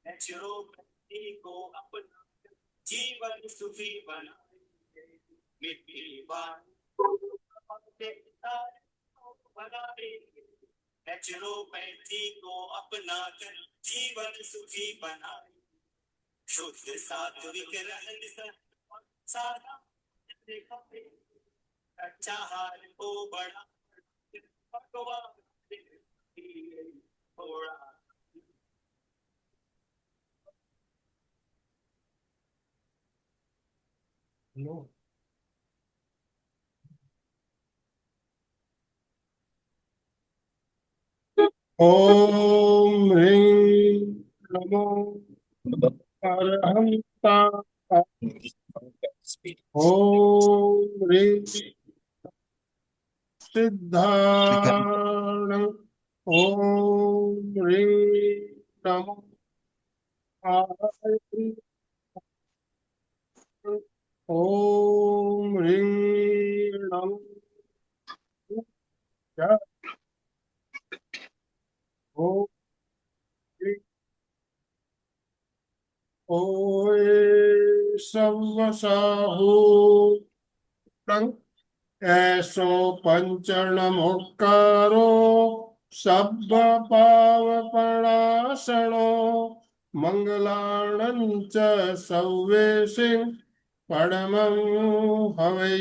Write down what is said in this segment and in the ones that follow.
Naturopathy को अपना जीवन सुखी बनाए, मिट्टी बनाए। नेचुरोपैथी को अपना कर जीवन सुखी बनाए, शुद्ध सात्विक रहन सहन सारा अच्छा हाल को बड़ा भगवान थोड़ा। नो ओम ह्रीं नमो अरहंता। ओम ह्रीं सिद्धार्थ। ओम ह्रीं नमो आय। ओम ह्रीं नमो जय। ओम ह्रीं ओये सवसाहु ऐसो पंचणमुक्कारो सब्ब पावपणासनो मंगलानं च सव्वेशे परमं हवै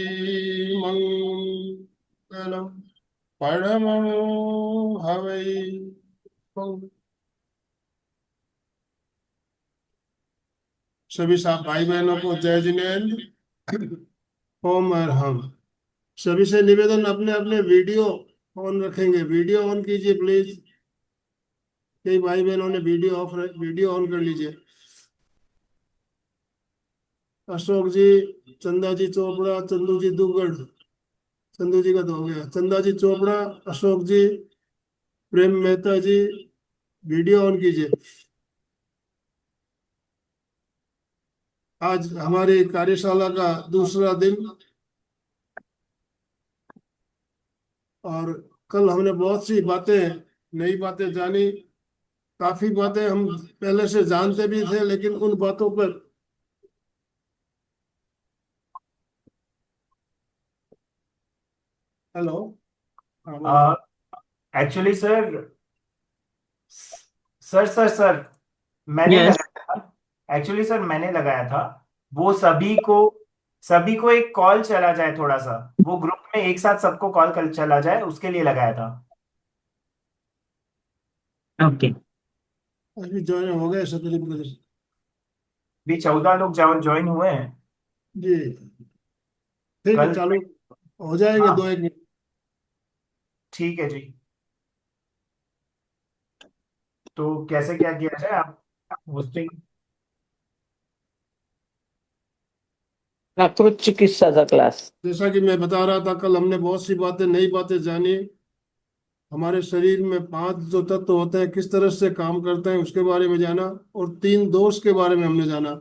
मंगलम् परमं हवै मंगलम्। सभी भाई बहनों को जय जिनेन्द्र। ओम अरहम। सभी से निवेदन, अपने अपने वीडियो ऑन रखेंगे। वीडियो ऑन कीजिए प्लीज। कई भाई बहनों ने वीडियो ऑन कर लीजिए। अशोक जी, चंदा जी चोपड़ा, चंदू जी दुग्गड़। चंदू जी का तो हो गया। चंदा जी चोपड़ा, अशोक जी, प्रेम मेहता जी, वीडियो ऑन कीजिए। आज हमारी कार्यशाला का दूसरा दिन और कल हमने बहुत सी बातें, नई बातें जानी। काफी बातें हम पहले से जानते भी थे, लेकिन उन बातों पर हेलो। हाँ बोलिए। एक्चुअली सर, सर मैंने यस। लगाया था। एक्चुअली सर मैंने लगाया था। वो सभी को एक कॉल चला जाए, थोड़ा सा वो ग्रुप में एक साथ सबको कॉल कर चला जाए, उसके लिए लगाया था। ओके। अभी ज्वाइन हो गए सतरी ब्रदर्स भी 14 लोग ज्वाइन हुए हैं। जी। ठीक है, कल। चालू हो जाएंगे हाँ, 2-1 मिनट। ठीक है जी। तो कैसे क्या किया जाए आप होस्टिंग? प्राकृत चिकित्साचा क्लास। जैसा कि मैं बता रहा था, कल हमने बहुत सी बातें, नई बातें जानी। हमारे शरीर में 5 जो तत्व होते हैं किस तरह से काम करते हैं उसके बारे में जाना, और 3 दोष के बारे में हमने जाना।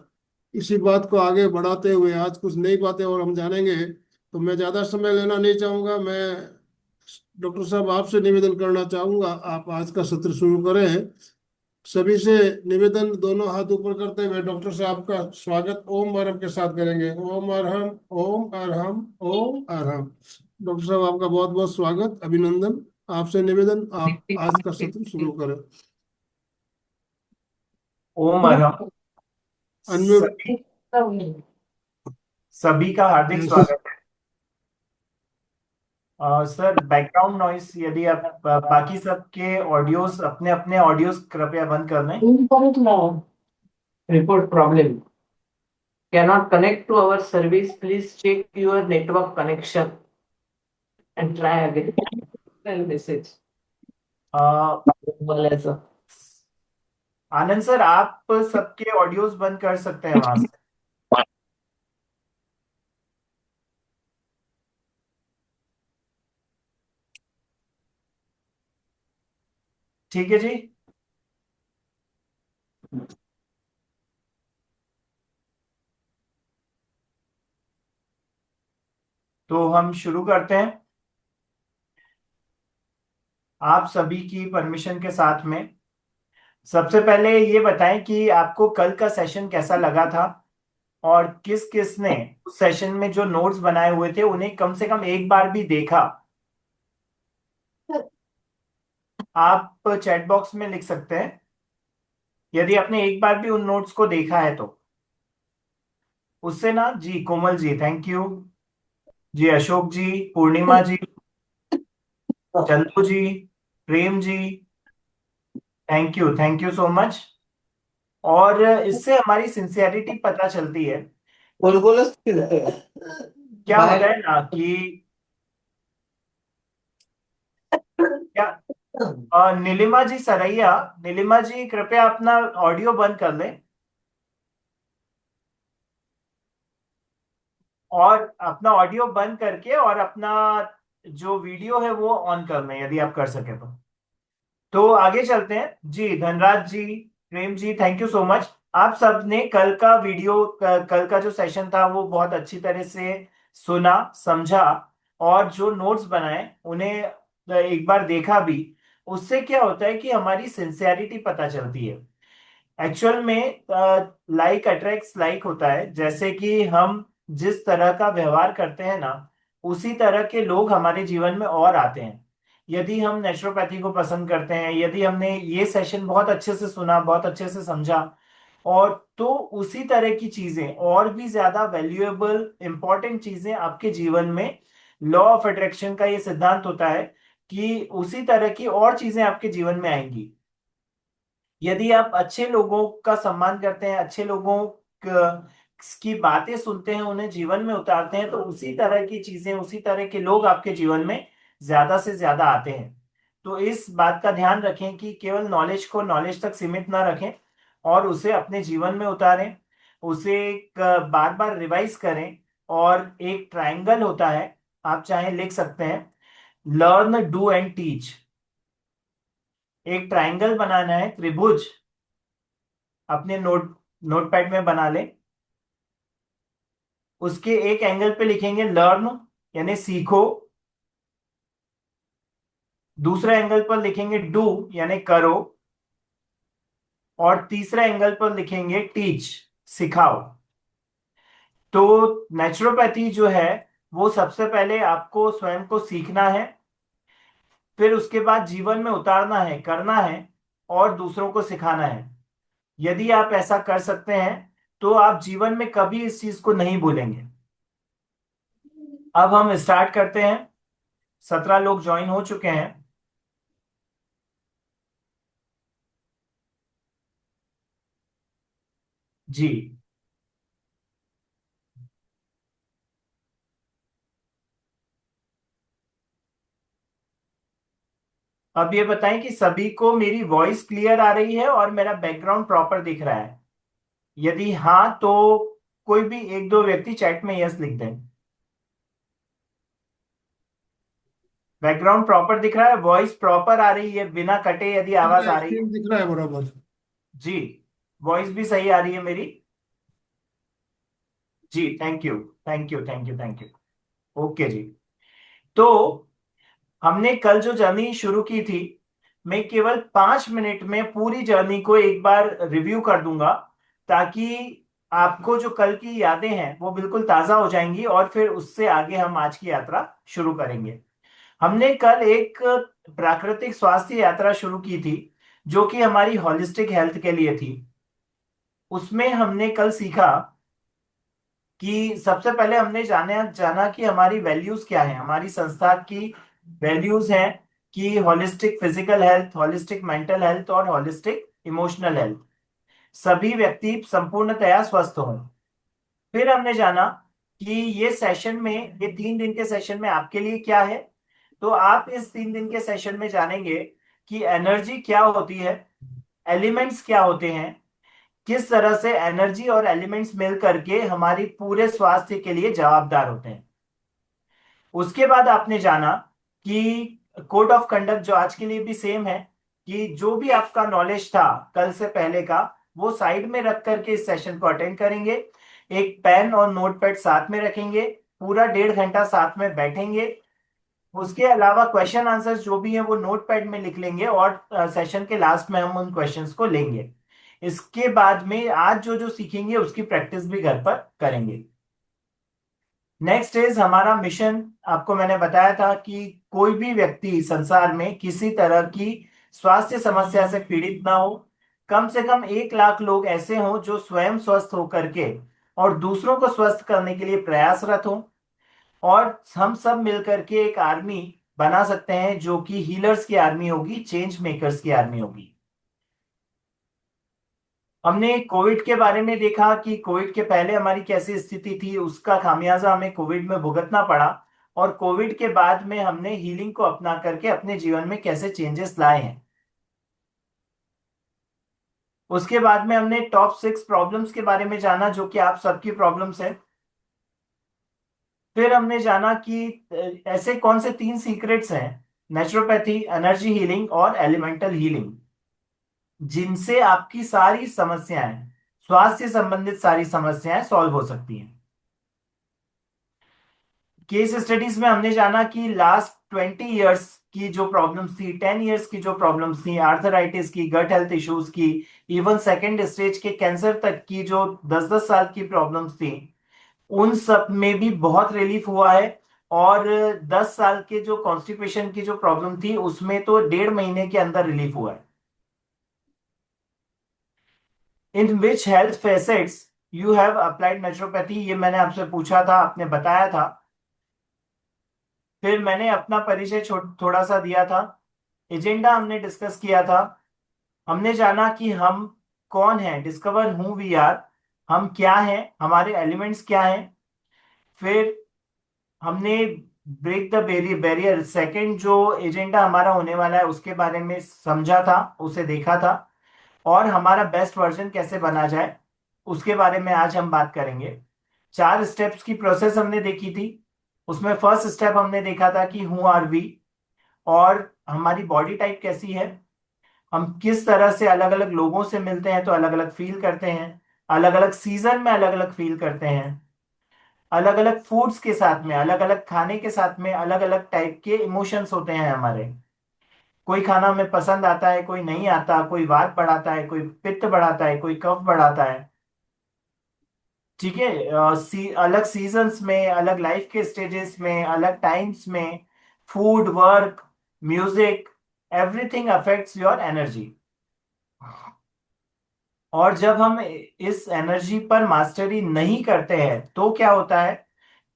इसी बात को आगे बढ़ाते हुए आज कुछ नई बातें और हम जानेंगे। तो मैं ज्यादा समय लेना नहीं चाहूंगा। मैं डॉक्टर साहब आपसे निवेदन करना चाहूंगा, आप आज का सत्र शुरू करें। सभी से निवेदन, दोनों हाथ ऊपर करते हुए डॉक्टर साहब का स्वागत ओम अरहम के साथ करेंगे। ओम अरहम, ओम अरहम, ओम अरहम। डॉक्टर साहब आपका बहुत बहुत स्वागत, अभिनंदन। आपसे निवेदन, आप आज का सत्र शुरू करें। ओम अरहम। अनम्यूट। सभी सभी का हार्दिक यस। स्वागत है। सर, बैकग्राउंड नॉइस, यदि आप बाकी सबके ऑडियोज, अपने अपने ऑडियोज कृपया बंद कर दें। Report problem. Cannot connect to our service. Please check your network connection and try again. Tell message. अ, बोलायचं. आनंद सर, आप सबके ऑडियोज बंद कर सकते हैं वहां से। ठीक है जी। तो हम शुरू करते हैं, आप सभी की परमिशन के साथ में। सबसे पहले ये बताएं कि आपको कल का सेशन कैसा लगा था, और किस किस ने उस सेशन में जो नोट्स बनाए हुए थे उन्हें कम से कम एक बार भी देखा। आप चैट बॉक्स में लिख सकते हैं यदि आपने एक बार भी उन नोट्स को देखा है तो। उससे ना, जी कोमल जी थैंक यू, जी Ashok ji, Purnima ji, Chandu ji, Prem ji, thank you so much. और इससे हमारी सिंसियरिटी पता चलती है। गोलगोलस किधर है? क्या होता बाहर। है ना कि क्या नीलिमा जी सरैया, नीलिमा जी कृपया अपना ऑडियो बंद कर लें और अपना ऑडियो बंद करके और अपना जो वीडियो है वो ऑन कर लें यदि आप कर सके तो आगे चलते हैं। जी धनराज जी, Prem ji, thank you so much. आप सबने कल का वीडियो, कल का जो सेशन था वो बहुत अच्छी तरह से सुना, समझा, और जो नोट्स बनाए उन्हें एक बार देखा भी। उससे क्या होता है कि हमारी सिंसियरिटी पता चलती है। एक्चुअल में लाइक अट्रैक्ट्स लाइक होता है। जैसे कि हम जिस तरह का व्यवहार करते हैं ना, उसी तरह के लोग हमारे जीवन में और आते हैं। यदि हम नेचुरोपैथी को पसंद करते हैं, यदि हमने ये सेशन बहुत अच्छे से सुना, बहुत अच्छे से समझा, और तो उसी तरह की चीजें और भी ज्यादा वैल्यूएबल इंपॉर्टेंट चीजें आपके जीवन में, लॉ ऑफ अट्रैक्शन का ये सिद्धांत होता है कि उसी तरह की और चीजें आपके जीवन में आएंगी। यदि आप अच्छे लोगों का सम्मान करते हैं, अच्छे लोगों की बातें सुनते हैं, उन्हें जीवन में उतारते हैं, तो उसी तरह की चीजें, उसी तरह के लोग आपके जीवन में ज्यादा से ज्यादा आते हैं। तो इस बात का ध्यान रखें कि केवल नॉलेज को नॉलेज तक सीमित ना रखें और उसे अपने जीवन में उतारें, उसे बार बार रिवाइज करें। और एक ट्रायंगल होता है, आप चाहे लिख सकते हैं, लर्न डू एंड टीच। एक ट्रायंगल बनाना है, त्रिभुज, अपने नोटपैड में बना लें। उसके एक एंगल पे लिखेंगे लर्न, यानी सीखो। दूसरे एंगल पर लिखेंगे डू, यानी करो। और तीसरे एंगल पर लिखेंगे टीच, सिखाओ। तो नेचुरोपैथी जो है वो सबसे पहले आपको स्वयं को सीखना है, फिर उसके बाद जीवन में उतारना है, करना है, और दूसरों को सिखाना है। यदि आप ऐसा कर सकते हैं तो आप जीवन में कभी इस चीज को नहीं भूलेंगे। अब हम स्टार्ट करते हैं। 17 लोग ज्वाइन हो चुके हैं। जी, अब ये बताएं कि सभी को मेरी वॉइस क्लियर आ रही है और मेरा बैकग्राउंड प्रॉपर दिख रहा है। यदि हाँ तो कोई भी एक दो व्यक्ति चैट में यस लिख दें। बैकग्राउंड प्रॉपर दिख रहा है, वॉइस प्रॉपर आ रही है बिना कटे यदि दिख आवाज रहा है, आ रही है। स्क्रीन दिख रहा है बराबर। जी, वॉइस भी सही आ रही है मेरी। जी thank you, thank you, thank you, thank you. Okay जी। तो हमने कल जो जर्नी शुरू की थी, मैं केवल 5 मिनट में पूरी जर्नी को एक बार रिव्यू कर दूंगा, ताकि आपको जो कल की यादें हैं वो बिल्कुल ताजा हो जाएंगी, और फिर उससे आगे हम आज की यात्रा शुरू करेंगे। हमने कल एक प्राकृतिक स्वास्थ्य यात्रा शुरू की थी, जो कि हमारी होलिस्टिक हेल्थ के लिए थी। उसमें हमने कल सीखा कि सबसे पहले हमने जाना जाना कि हमारी वैल्यूज क्या है। हमारी संस्था की वैल्यूज हैं कि holistic physical health, holistic mental health और हॉलिस्टिक इमोशनल हेल्थ, सभी व्यक्ति संपूर्णतया स्वस्थ हों। फिर हमने जाना कि ये सेशन में, ये 3 दिन के सेशन में आपके लिए क्या है। तो आप इस 3 दिन के सेशन में जानेंगे कि एनर्जी क्या होती है, एलिमेंट्स क्या होते हैं, किस तरह से एनर्जी और एलिमेंट्स मिल करके हमारी पूरे स्वास्थ्य के लिए जवाबदार होते हैं। उसके बाद आपने जाना कि कोड ऑफ कंडक्ट, जो आज के लिए भी सेम है, कि जो भी आपका नॉलेज था कल से पहले का, वो साइड में रख करके इस सेशन को अटेंड करेंगे। एक पेन और नोटपैड साथ में रखेंगे, पूरा 1.5 घंटा साथ में बैठेंगे, उसके अलावा क्वेश्चन आंसर्स जो भी है वो नोट पैड में लिख लेंगे और सेशन के लास्ट में हम उन क्वेश्चंस को लेंगे। इसके बाद में आज जो जो सीखेंगे उसकी प्रैक्टिस भी घर पर करेंगे। नेक्स्ट इज हमारा मिशन। आपको मैंने बताया था कि कोई भी व्यक्ति संसार में किसी तरह की स्वास्थ्य समस्या से पीड़ित ना हो। कम से कम 1 लाख लोग ऐसे हों जो स्वयं स्वस्थ होकर के और दूसरों को स्वस्थ करने के लिए प्रयासरत हों। और हम सब मिलकर के एक आर्मी बना सकते हैं जो कि हीलर्स की आर्मी होगी, चेंज मेकर्स की आर्मी होगी। हमने कोविड के बारे में देखा कि कोविड के पहले हमारी कैसी स्थिति थी, उसका खामियाजा हमें कोविड में भुगतना पड़ा। और कोविड के बाद में हमने हीलिंग को अपना करके अपने जीवन में कैसे चेंजेस लाए हैं। उसके बाद में हमने टॉप 6 प्रॉब्लम्स के बारे में जाना जो कि आप सबकी प्रॉब्लम्स है। फिर हमने जाना कि ऐसे कौन से 3 सीक्रेट्स हैं, नेचुरोपैथी, एनर्जी हीलिंग और एलिमेंटल हीलिंग, जिनसे आपकी सारी समस्याएं, स्वास्थ्य संबंधित सारी समस्याएं सॉल्व हो सकती हैं। केस स्टडीज में हमने जाना कि लास्ट 20 इयर्स की जो प्रॉब्लम्स थी, 10 इयर्स की जो प्रॉब्लम्स थी, आर्थराइटिस की, गट हेल्थ इश्यूज की, इवन सेकेंड स्टेज के कैंसर तक की जो 10-10 साल की प्रॉब्लम्स थी, उन सब में भी बहुत रिलीफ हुआ है। और 10 साल के जो कॉन्स्टिपेशन की जो प्रॉब्लम थी उसमें तो 1.5 महीने के अंदर रिलीफ हुआ है। In which health facets you have applied naturopathy, ये मैंने आपसे पूछा था, आपने बताया था। फिर मैंने अपना परिचय थोड़ा सा दिया था। एजेंडा हमने डिस्कस किया था। हमने जाना कि हम कौन हैं, डिस्कवर हु वी आर, हम क्या हैं, हमारे एलिमेंट्स क्या हैं। फिर हमने ब्रेक द बैरियर, सेकंड जो एजेंडा हमारा होने वाला है उसके बारे में समझा था, उसे देखा था। और हमारा बेस्ट वर्जन कैसे बना जाए उसके बारे में आज हम बात करेंगे। 4 स्टेप्स की प्रोसेस हमने देखी थी। उसमें फर्स्ट स्टेप हमने देखा था कि हु आर वी, और हमारी बॉडी टाइप कैसी है, हम किस तरह से अलग अलग लोगों से मिलते हैं तो अलग अलग फील करते हैं, अलग अलग सीजन में अलग अलग फील करते हैं, अलग अलग फूड्स के साथ में, अलग अलग खाने के साथ में अलग अलग टाइप के इमोशंस होते हैं हमारे। कोई खाना हमें पसंद आता है, कोई नहीं आता, कोई वात बढ़ाता है, कोई पित्त बढ़ाता है, कोई कफ बढ़ाता है। ठीक है। अलग सीजन्स में, अलग लाइफ के स्टेजेस में, अलग टाइम्स में, food, work, music, everything affects your energy. और जब हम इस एनर्जी पर मास्टरी नहीं करते हैं तो क्या होता है,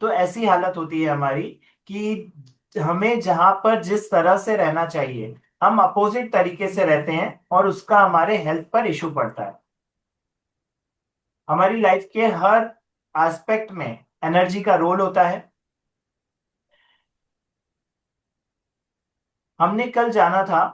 तो ऐसी हालत होती है हमारी कि हमें जहां पर जिस तरह से रहना चाहिए हम अपोजिट तरीके से रहते हैं और उसका हमारे हेल्थ पर इशू पड़ता है। हमारी लाइफ के हर एस्पेक्ट में एनर्जी का रोल होता है। हमने कल जाना था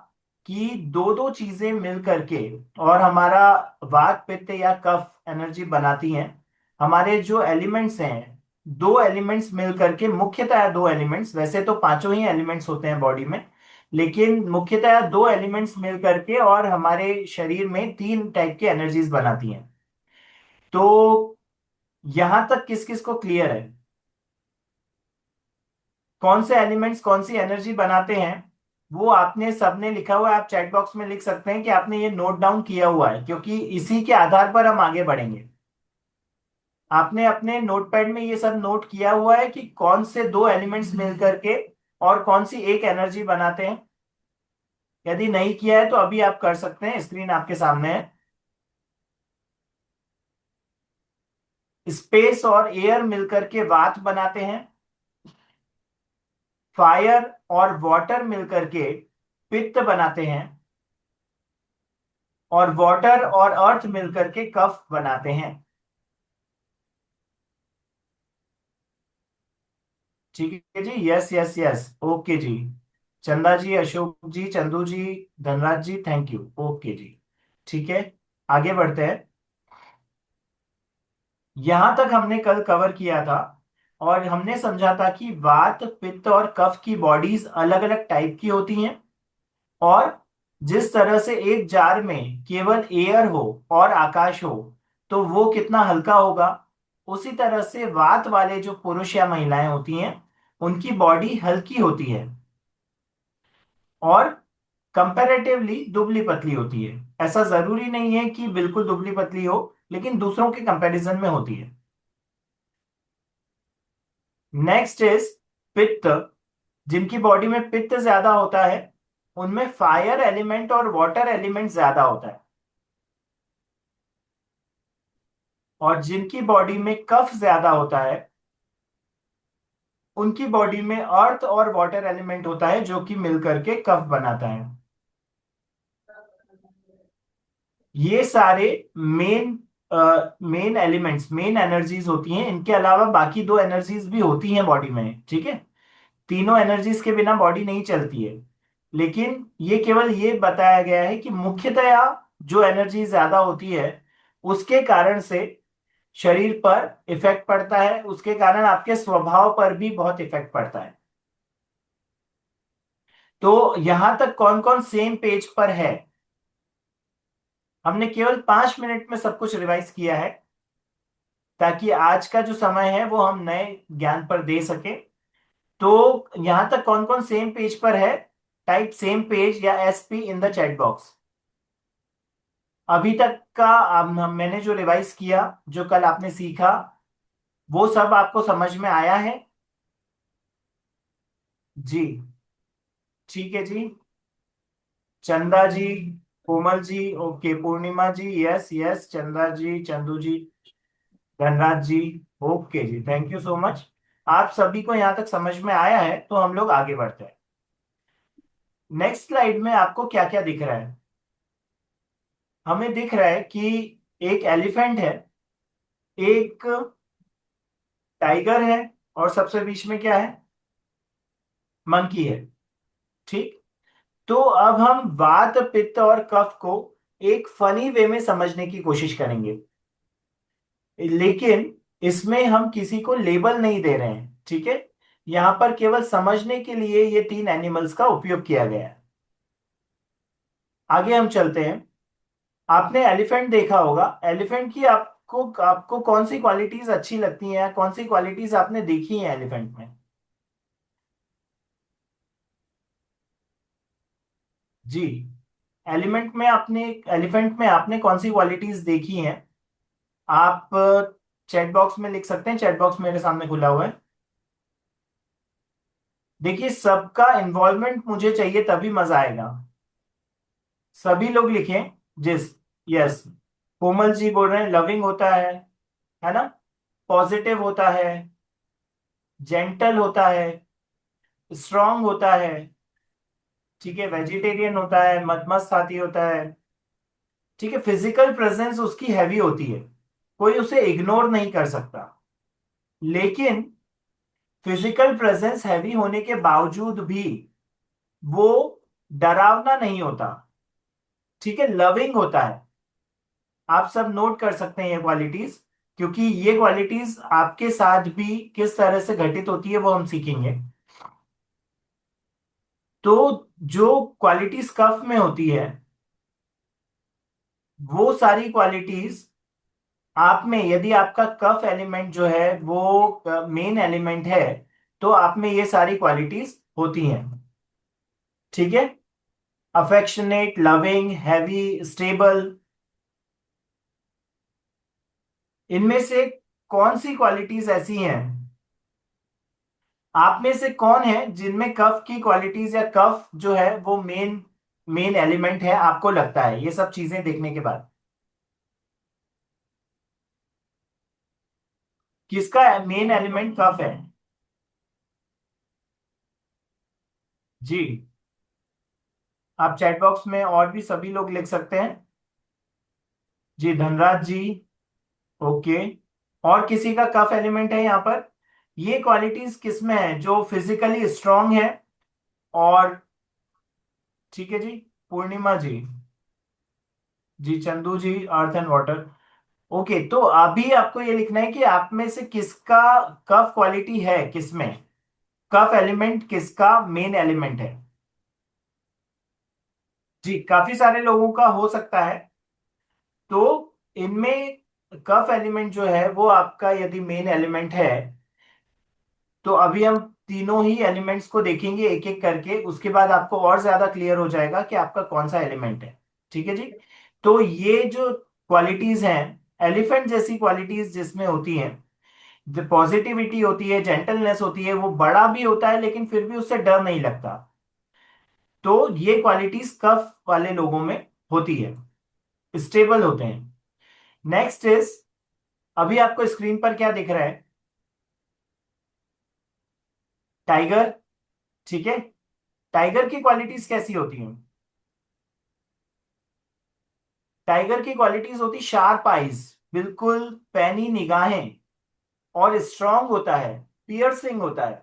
कि दो दो चीजें मिल करके और हमारा वात, पित्त या कफ एनर्जी बनाती हैं। हमारे जो एलिमेंट्स हैं, 2 एलिमेंट्स मिल करके, मुख्यतः 2 एलिमेंट्स, वैसे तो पांचों ही एलिमेंट्स होते हैं बॉडी में, लेकिन मुख्यतः 2 एलिमेंट्स मिल करके और हमारे शरीर में 3 टाइप की एनर्जीज बनाती हैं। तो यहां तक किस किस को क्लियर है कौन से एलिमेंट्स कौन सी एनर्जी बनाते हैं? वो आपने सबने लिखा हुआ है, आप चैट बॉक्स में लिख सकते हैं कि आपने ये नोट डाउन किया हुआ है, क्योंकि इसी के आधार पर हम आगे बढ़ेंगे। आपने अपने नोटपैड में ये सब नोट किया हुआ है कि कौन से 2 एलिमेंट्स मिल करके और कौन सी एक एनर्जी बनाते हैं? यदि नहीं किया है तो अभी आप कर सकते हैं, स्क्रीन आपके सामने है। स्पेस और एयर मिलकर के वात बनाते हैं। फायर और वाटर मिलकर के पित्त बनाते हैं। और वाटर और अर्थ मिलकर के कफ बनाते हैं। ठीक है जी, yes yes yes, okay ji. Chanda ji, Ashok ji, Chandu ji, Dhanraj ji, thank you, okay जी। ठीक है, आगे बढ़ते हैं। यहां तक हमने कल कवर किया था और हमने समझा था कि वात, पित्त और कफ की बॉडीज अलग अलग टाइप की होती हैं। और जिस तरह से एक जार में केवल एयर हो और आकाश हो तो वो कितना हल्का होगा, उसी तरह से वात वाले जो पुरुष या महिलाएं होती हैं उनकी बॉडी हल्की होती है और कंपैरेटिवली दुबली पतली होती है। ऐसा जरूरी नहीं है कि बिल्कुल दुबली पतली हो, लेकिन दूसरों के कंपैरिजन में होती है। नेक्स्ट इज पित्त। जिनकी बॉडी में पित्त ज्यादा होता है उनमें फायर एलिमेंट और वाटर एलिमेंट ज्यादा होता है, और जिनकी बॉडी में कफ ज्यादा होता है उनकी बॉडी में अर्थ और वाटर एलिमेंट होता है, जो कि मिलकर के कफ बनाता है। ये सारे main main elements, main energies होती हैं। इनके अलावा बाकी दो एनर्जीज भी होती हैं बॉडी में, ठीक है। तीनों एनर्जीज के बिना बॉडी नहीं चलती है, लेकिन ये केवल ये बताया गया है कि मुख्यतया जो एनर्जी ज्यादा होती है उसके कारण से शरीर पर इफेक्ट पड़ता है, उसके कारण आपके स्वभाव पर भी बहुत इफेक्ट पड़ता है। तो यहां तक कौन कौन सेम पेज पर है? हमने केवल 5 मिनट में सब कुछ रिवाइज किया है, ताकि आज का जो समय है वो हम नए ज्ञान पर दे सके। तो यहां तक कौन कौन सेम पेज पर है? टाइप सेम पेज या SP in the chat box. अभी तक का मैंने जो रिवाइज किया, जो कल आपने सीखा, वो सब आपको समझ में आया है? जी, ठीक है जी। Chanda ji, Komal ji, okay, Purnima ji, yes yes, Chanda ji, Chandu ji, Dhanraj ji, okay जी, थैंक यू सो मच। आप सभी को यहाँ तक समझ में आया है, तो हम लोग आगे बढ़ते हैं। नेक्स्ट स्लाइड में आपको क्या क्या दिख रहा है? हमें दिख रहा है कि एक एलिफेंट है, एक टाइगर है, और सबसे बीच में क्या है? मंकी है, ठीक। तो अब हम वात, पित्त और कफ को एक फनी वे में समझने की कोशिश करेंगे, लेकिन इसमें हम किसी को लेबल नहीं दे रहे हैं, ठीक है। यहां पर केवल समझने के लिए ये तीन एनिमल्स का उपयोग किया गया है। आगे हम चलते हैं। आपने एलिफेंट देखा होगा। एलिफेंट की आपको आपको कौन सी क्वालिटीज अच्छी लगती हैं, या कौन सी क्वालिटीज आपने देखी हैं एलिफेंट में? जी, एलिफेंट में आपने कौन सी क्वालिटीज देखी हैं? आप चैट बॉक्स में लिख सकते हैं। चैट बॉक्स मेरे सामने खुला हुआ है। देखिए, सबका इन्वॉल्वमेंट मुझे चाहिए, तभी मजा आएगा। सभी लोग लिखें। जिस यस, कोमल जी बोल रहे हैं लविंग होता है ना, पॉजिटिव होता है, जेंटल होता है, स्ट्रांग होता है, ठीक है, वेजिटेरियन होता है, मदमस्त होता है, ठीक है। फिजिकल प्रेजेंस उसकी हैवी होती है, कोई उसे इग्नोर नहीं कर सकता। लेकिन फिजिकल प्रेजेंस हैवी होने के बावजूद भी वो डरावना नहीं होता, ठीक है, लविंग होता है। आप सब नोट कर सकते हैं ये क्वालिटीज, क्योंकि ये क्वालिटीज आपके साथ भी किस तरह से घटित होती है वो हम सीखेंगे। तो जो क्वालिटीज कफ में होती है, वो सारी क्वालिटीज आप में, यदि आपका कफ एलिमेंट जो है वो मेन एलिमेंट है, तो आप में ये सारी क्वालिटीज होती हैं, ठीक है। Affectionate, loving, heavy, stable. इनमें से कौन सी क्वालिटीज ऐसी हैं? आप में से कौन है जिनमें कफ की क्वालिटीज, या कफ जो है वो मेन मेन एलिमेंट है, आपको लगता है, ये सब चीजें देखने के बाद? किसका मेन एलिमेंट कफ है? जी, आप चैट बॉक्स में और भी सभी लोग लिख सकते हैं। जी, धनराज जी, ओके। और किसी का कफ एलिमेंट है यहाँ पर? ये क्वालिटीज किसमें है? जो फिजिकली स्ट्रांग है, और ठीक है जी, पूर्णिमा जी, जी, चंदू जी, अर्थ एंड वाटर, ओके। तो अभी आपको ये लिखना है कि आप में से किसका कफ क्वालिटी है, किसमें कफ एलिमेंट किसका मेन एलिमेंट है। जी, काफी सारे लोगों का हो सकता है। तो इनमें कफ एलिमेंट जो है वो आपका यदि मेन एलिमेंट है, तो अभी हम तीनों ही एलिमेंट्स को देखेंगे एक एक करके, उसके बाद आपको और ज्यादा क्लियर हो जाएगा कि आपका कौन सा एलिमेंट है। ठीक है जी। तो ये जो क्वालिटीज हैं, एलिफेंट जैसी क्वालिटीज जिसमें होती हैं, जो पॉजिटिविटी होती है, जेंटलनेस होती है, वो बड़ा भी होता है लेकिन फिर भी उससे डर नहीं लगता। तो ये क्वालिटीज कफ वाले लोगों में होती है, स्टेबल होते हैं। नेक्स्ट इज, अभी आपको स्क्रीन पर क्या दिख रहा है? टाइगर। ठीक है। टाइगर की क्वालिटीज कैसी होती हैं? टाइगर की क्वालिटीज होती शार्प आईज, बिल्कुल पैनी निगाहें, और स्ट्रांग होता है, पियर्सिंग होता है।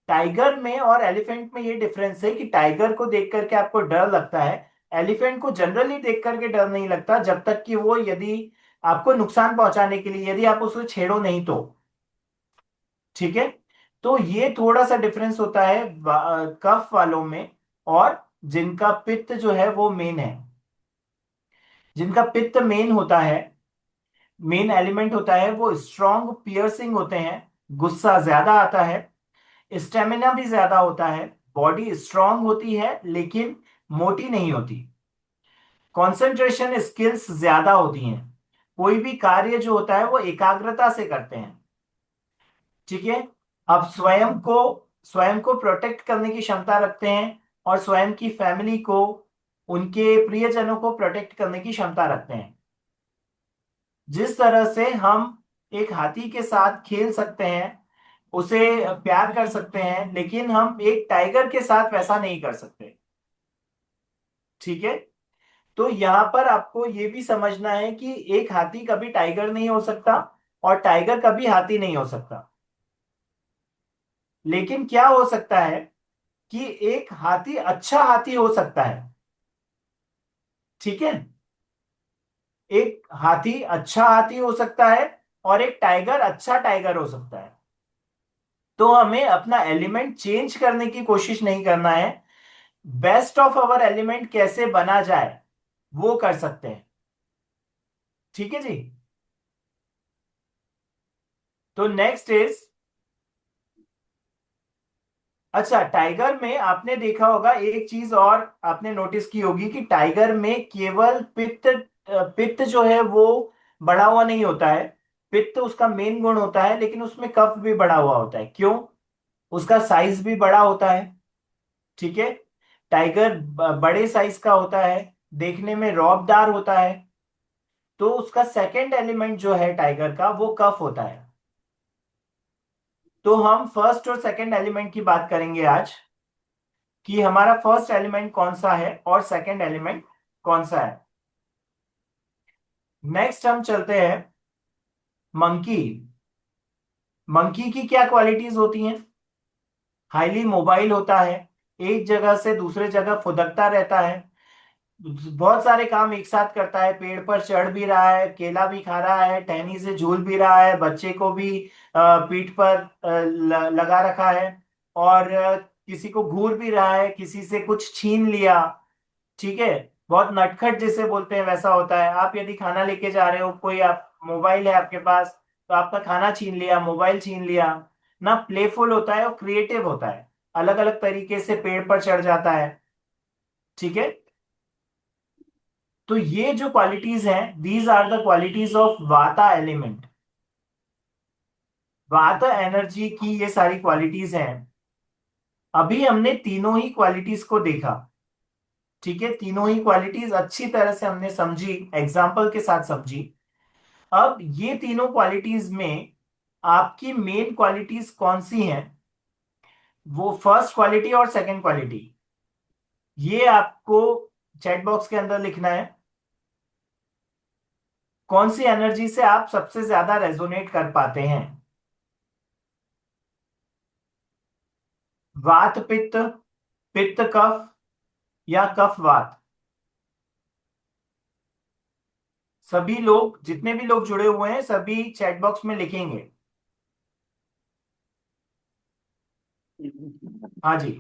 टाइगर में और एलिफेंट में ये डिफरेंस है कि टाइगर को देख करके आपको डर लगता है, एलिफेंट को जनरली देख करके डर नहीं लगता, जब तक कि वो यदि आपको नुकसान पहुंचाने के लिए, यदि आप उसको छेड़ो नहीं तो। ठीक है। तो ये थोड़ा सा डिफरेंस होता है कफ वालों में, और जिनका पित्त जो है वो मेन है, जिनका पित्त मेन होता है, मेन एलिमेंट होता है, वो स्ट्रॉन्ग पियर्सिंग होते हैं, गुस्सा ज्यादा आता है, स्टेमिना भी ज्यादा होता है, बॉडी स्ट्रांग होती है लेकिन मोटी नहीं होती, कंसंट्रेशन स्किल्स ज्यादा होती हैं, कोई भी कार्य जो होता है वो एकाग्रता से करते हैं। ठीक है। अब स्वयं को प्रोटेक्ट करने की क्षमता रखते हैं, और स्वयं की फैमिली को, उनके प्रियजनों को प्रोटेक्ट करने की क्षमता रखते हैं। जिस तरह से हम एक हाथी के साथ खेल सकते हैं, उसे प्यार कर सकते हैं, लेकिन हम एक टाइगर के साथ वैसा नहीं कर सकते। ठीक है। तो यहां पर आपको ये भी समझना है कि एक हाथी कभी टाइगर नहीं हो सकता, और टाइगर कभी हाथी नहीं हो सकता। लेकिन क्या हो सकता है कि एक हाथी अच्छा हाथी हो सकता है। ठीक है। एक हाथी अच्छा हाथी हो सकता है, और एक टाइगर अच्छा टाइगर हो सकता है। तो हमें अपना एलिमेंट चेंज करने की कोशिश नहीं करना है, बेस्ट ऑफ अवर एलिमेंट कैसे बना जाए वो कर सकते हैं। ठीक है जी। तो नेक्स्ट इज, अच्छा, टाइगर में आपने देखा होगा एक चीज और आपने नोटिस की होगी कि टाइगर में केवल पित्त जो है वो बढ़ा हुआ नहीं होता है। पित्त उसका मेन गुण होता है, लेकिन उसमें कफ भी बढ़ा हुआ होता है। क्यों? उसका साइज भी बड़ा होता है। ठीक है। टाइगर बड़े साइज का होता है, देखने में रौबदार होता है। तो उसका सेकंड एलिमेंट जो है टाइगर का, वो कफ होता है। तो हम फर्स्ट और सेकंड एलिमेंट की बात करेंगे आज, कि हमारा फर्स्ट एलिमेंट कौन सा है और सेकंड एलिमेंट कौन सा है। नेक्स्ट हम चलते हैं मंकी। मंकी की क्या क्वालिटीज होती हैं? हाईली मोबाइल होता है, एक जगह से दूसरे जगह फुदकता रहता है, बहुत सारे काम एक साथ करता है, पेड़ पर चढ़ भी रहा है, केला भी खा रहा है, टहनी से झूल भी रहा है, बच्चे को भी पीठ पर लगा रखा है, और किसी को घूर भी रहा है, किसी से कुछ छीन लिया। ठीक है। बहुत नटखट जिसे बोलते हैं वैसा होता है। आप यदि खाना लेके जा रहे हो, कोई आप मोबाइल है आपके पास, तो आपका खाना छीन लिया, मोबाइल छीन लिया। ना, प्लेफुल होता है और क्रिएटिव होता है, अलग अलग तरीके से पेड़ पर चढ़ जाता है। ठीक है। तो ये जो क्वालिटीज हैं, these are the qualities of vata element. Vata energy की ये सारी क्वालिटीज हैं। अभी हमने तीनों ही क्वालिटीज को देखा। ठीक है। तीनों ही क्वालिटीज अच्छी तरह से हमने समझी, एग्जाम्पल के साथ समझी। अब ये तीनों क्वालिटीज में आपकी मेन क्वालिटीज कौन सी हैं, वो फर्स्ट क्वालिटी और सेकंड क्वालिटी, ये आपको चैट बॉक्स के अंदर लिखना है। कौन सी एनर्जी से आप सबसे ज्यादा रेजोनेट कर पाते हैं? वात पित्त, पित्त कफ, या कफ वात? सभी लोग, जितने भी लोग जुड़े हुए हैं, सभी चैट बॉक्स में लिखेंगे। हाँ जी।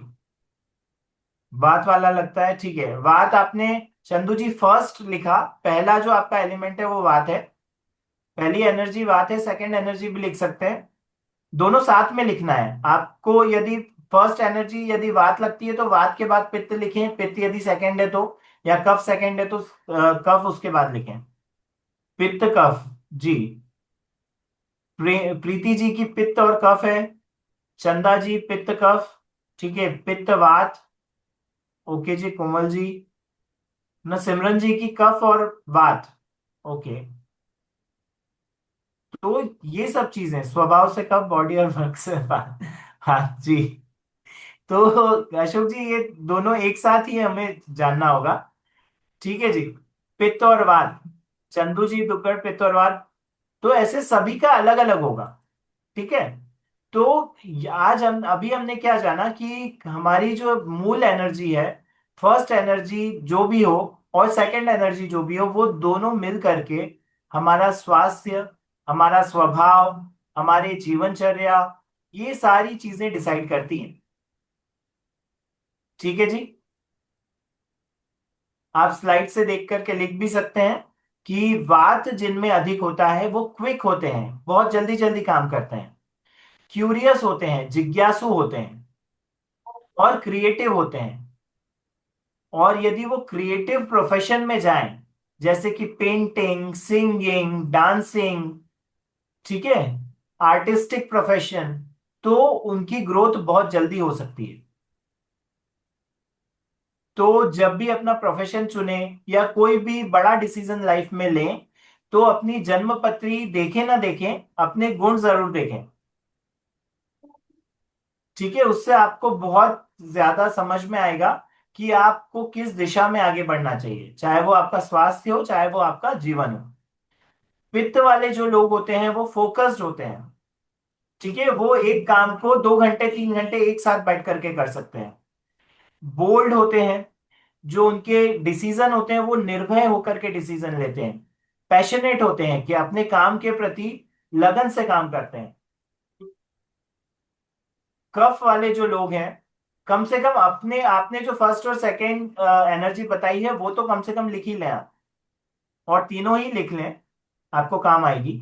वात वाला लगता है, ठीक है। वात आपने, चंदू जी, फर्स्ट लिखा, पहला जो आपका एलिमेंट है वो वात है, पहली एनर्जी वात है, सेकंड एनर्जी भी लिख सकते हैं। दोनों साथ में लिखना है आपको। यदि फर्स्ट एनर्जी यदि वात लगती है तो वात के बाद पित्त लिखें, पित्त यदि सेकंड है तो, या कफ सेकंड है तो कफ उसके बाद लिखें। पित्त कफ। जी। प्रीति जी की पित्त और कफ है। चंदा जी पित्त कफ। ठीक है, पित्त वात। ओके जी, कोमल जी। न सिमरन जी की कफ और वात। ओके। तो ये सब चीजें स्वभाव से कफ, बॉडी और वर्क से वात। हाँ जी। तो अशोक जी ये दोनों एक साथ ही हमें जानना होगा। ठीक है जी। पित्त और वात। चंदू जी दुक्कड़ पित्त और वात। तो ऐसे सभी का अलग अलग होगा। ठीक है। तो आज हम अभी हमने क्या जाना कि हमारी जो मूल एनर्जी है, फर्स्ट एनर्जी जो भी हो और सेकंड एनर्जी जो भी हो, वो दोनों मिल करके हमारा स्वास्थ्य, हमारा स्वभाव, हमारे जीवनचर्या, ये सारी चीजें डिसाइड करती हैं। ठीक है जी। आप स्लाइड से देख करके लिख भी सकते हैं कि वात जिनमें अधिक होता है वो क्विक होते हैं, बहुत जल्दी जल्दी काम करते हैं, क्यूरियस होते हैं, जिज्ञासु होते हैं, और क्रिएटिव होते हैं। और यदि वो क्रिएटिव प्रोफेशन में जाएं, जैसे कि पेंटिंग, सिंगिंग, डांसिंग, ठीक है, आर्टिस्टिक प्रोफेशन, तो उनकी ग्रोथ बहुत जल्दी हो सकती है। तो जब भी अपना प्रोफेशन चुने या कोई भी बड़ा डिसीजन लाइफ में लें, तो अपनी जन्म पत्री देखें ना देखें, अपने गुण जरूर देखें। ठीक है, उससे आपको बहुत ज्यादा समझ में आएगा कि आपको किस दिशा में आगे बढ़ना चाहिए, चाहे वो आपका स्वास्थ्य हो, चाहे वो आपका जीवन हो। पित्त वाले जो लोग होते हैं वो फोकस्ड होते हैं। ठीक है, वो एक काम को 2 घंटे 3 घंटे एक साथ बैठ करके कर सकते हैं। बोल्ड होते हैं, जो उनके डिसीजन होते हैं वो निर्भय होकर के डिसीजन लेते हैं। पैशनेट होते हैं कि अपने काम के प्रति लगन से काम करते हैं। कफ वाले जो लोग हैं, कम से कम अपने आपने जो फर्स्ट और सेकंड एनर्जी बताई है वो तो कम से कम लिख ही लें आप, और तीनों ही लिख लें, आपको काम आएगी।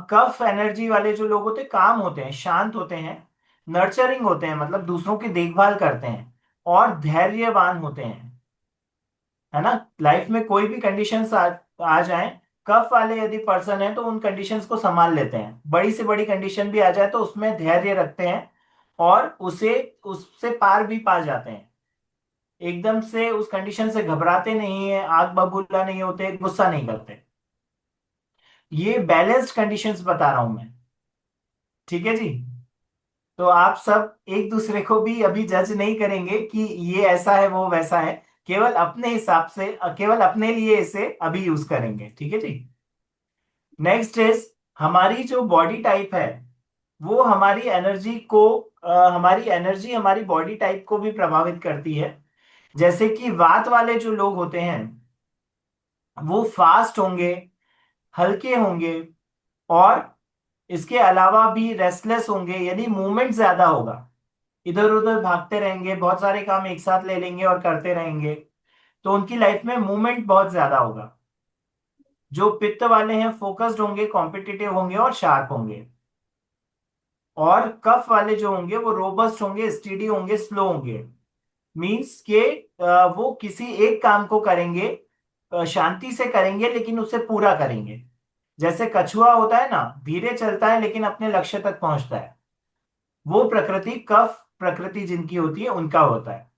कफ एनर्जी वाले जो लोग होते हैं काम होते हैं, शांत होते हैं, नर्चरिंग होते हैं, मतलब दूसरों की देखभाल करते हैं, और धैर्यवान होते हैं। है ना, लाइफ में कोई भी कंडीशंस आ जाएं, कफ वाले यदि पर्सन है तो उन कंडीशंस को संभाल लेते हैं। बड़ी से बड़ी कंडीशन भी आ जाए तो उसमें धैर्य रखते हैं, और उसे उससे पार भी पा जाते हैं। एकदम से उस कंडीशन से घबराते नहीं है, आग बबूला नहीं होते, गुस्सा नहीं करते। ये बैलेंस्ड कंडीशंस बता रहा हूं मैं। ठीक है जी। तो आप सब एक दूसरे को भी अभी जज नहीं करेंगे कि ये ऐसा है वो वैसा है, केवल अपने हिसाब से, केवल अपने लिए इसे अभी यूज करेंगे। ठीक है जी। नेक्स्ट इज, हमारी जो बॉडी टाइप है वो हमारी एनर्जी को, हमारी एनर्जी हमारी बॉडी टाइप को भी प्रभावित करती है। जैसे कि वात वाले जो लोग होते हैं वो फास्ट होंगे, हल्के होंगे, और इसके अलावा भी रेस्टलेस होंगे, यानी मूवमेंट ज्यादा होगा, इधर उधर भागते रहेंगे, बहुत सारे काम एक साथ ले लेंगे और करते रहेंगे। तो उनकी लाइफ में मूवमेंट बहुत ज्यादा होगा। जो पित्त वाले हैं फोकस्ड होंगे, कॉम्पिटिटिव होंगे और शार्प होंगे। और कफ वाले जो होंगे वो रोबस्ट होंगे, स्टीडी होंगे, स्लो होंगे। मीन्स के वो किसी एक काम को करेंगे, शांति से करेंगे लेकिन उसे पूरा करेंगे। जैसे कछुआ होता है ना, धीरे चलता है लेकिन अपने लक्ष्य तक पहुंचता है। वो प्रकृति, कफ प्रकृति जिनकी होती है उनका होता है।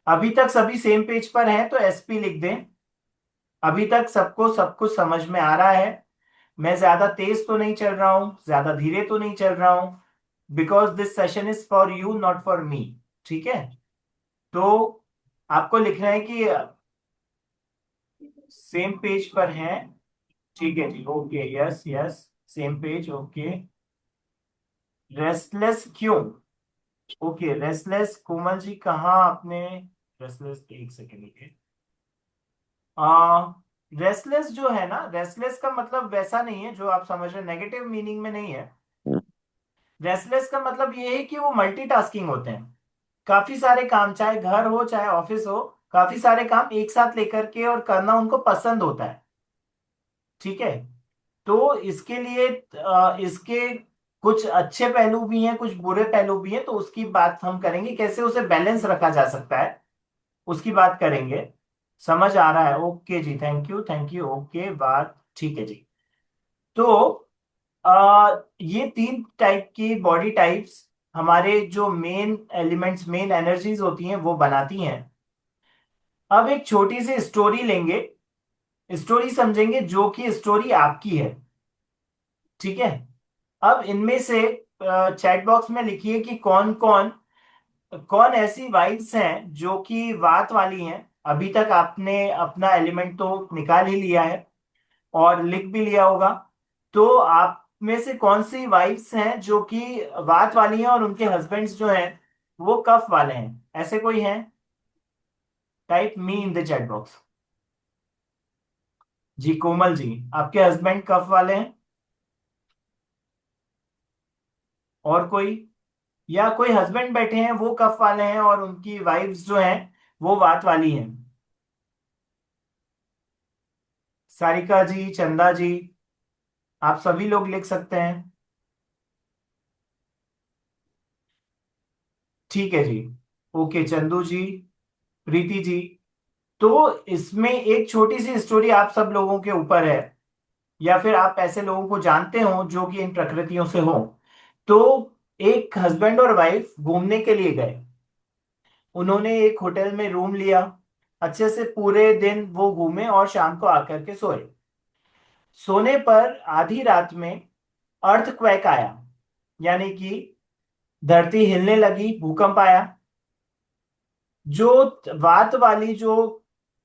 अभी तक सभी सेम पेज पर हैं तो एसपी लिख दें। अभी तक सबको सब कुछ समझ में आ रहा है। मैं ज्यादा तेज तो नहीं चल रहा हूं, ज्यादा धीरे तो नहीं चल रहा हूं, because this session is for you not for me. ठीक है। तो आपको लिखना है कि सेम पेज पर हैं। ठीक है जी, okay, yes yes, same page, okay. Restless क्यों? ओके, रेस्टलेस, कोमल जी कहाँ आपने रेस्टलेस, एक सेकेंड लिखे। आ रेस्टलेस जो है ना, रेस्टलेस का मतलब वैसा नहीं है जो आप समझ रहे, नेगेटिव मीनिंग में नहीं है। रेस्टलेस का मतलब ये है कि वो मल्टीटास्किंग होते हैं। काफी सारे काम, चाहे घर हो चाहे ऑफिस हो, काफी सारे काम एक साथ लेकर के और करना उनको पसंद होता है। ठीक है। तो इसके लिए इसके कुछ अच्छे पहलू भी हैं, कुछ बुरे पहलू भी हैं, तो उसकी बात हम करेंगे, कैसे उसे बैलेंस रखा जा सकता है उसकी बात करेंगे। समझ आ रहा है? ओके जी, thank you thank you, okay बात ठीक है जी। तो ये तीन टाइप की बॉडी टाइप्स हमारे जो मेन एलिमेंट्स, मेन एनर्जीज होती हैं वो बनाती हैं। अब एक छोटी सी स्टोरी लेंगे, स्टोरी समझेंगे, जो कि स्टोरी आपकी है, ठीक है। अब इनमें से चैट बॉक्स में लिखिए कि कौन कौन कौन ऐसी वाइब्स हैं जो कि वात वाली हैं। अभी तक आपने अपना एलिमेंट तो निकाल ही लिया है और लिख भी लिया होगा। तो आप में से कौन सी वाइफ्स हैं जो कि वात वाली हैं और उनके हस्बैंड्स जो हैं वो कफ वाले हैं? ऐसे कोई हैं? Type me in the chat box. जी कोमल जी, आपके हस्बैंड कफ वाले हैं? और कोई? या कोई हस्बैंड बैठे हैं वो कफ वाले हैं और उनकी वाइफ्स जो हैं वो वात वाली हैं? सारिका जी, चंदा जी, आप सभी लोग लिख सकते हैं। ठीक है जी, ओके चंदू जी, प्रीति जी। तो इसमें एक छोटी सी स्टोरी आप सब लोगों के ऊपर है, या फिर आप ऐसे लोगों को जानते हो जो कि इन प्रकृतियों से हो। तो एक हस्बैंड और वाइफ घूमने के लिए गए। उन्होंने एक होटल में रूम लिया, अच्छे से पूरे दिन वो घूमे और शाम को आकर के सोए। सोने पर आधी रात में अर्थक्वेक आया, यानी कि धरती हिलने लगी, भूकंप आया। जो वात वाली जो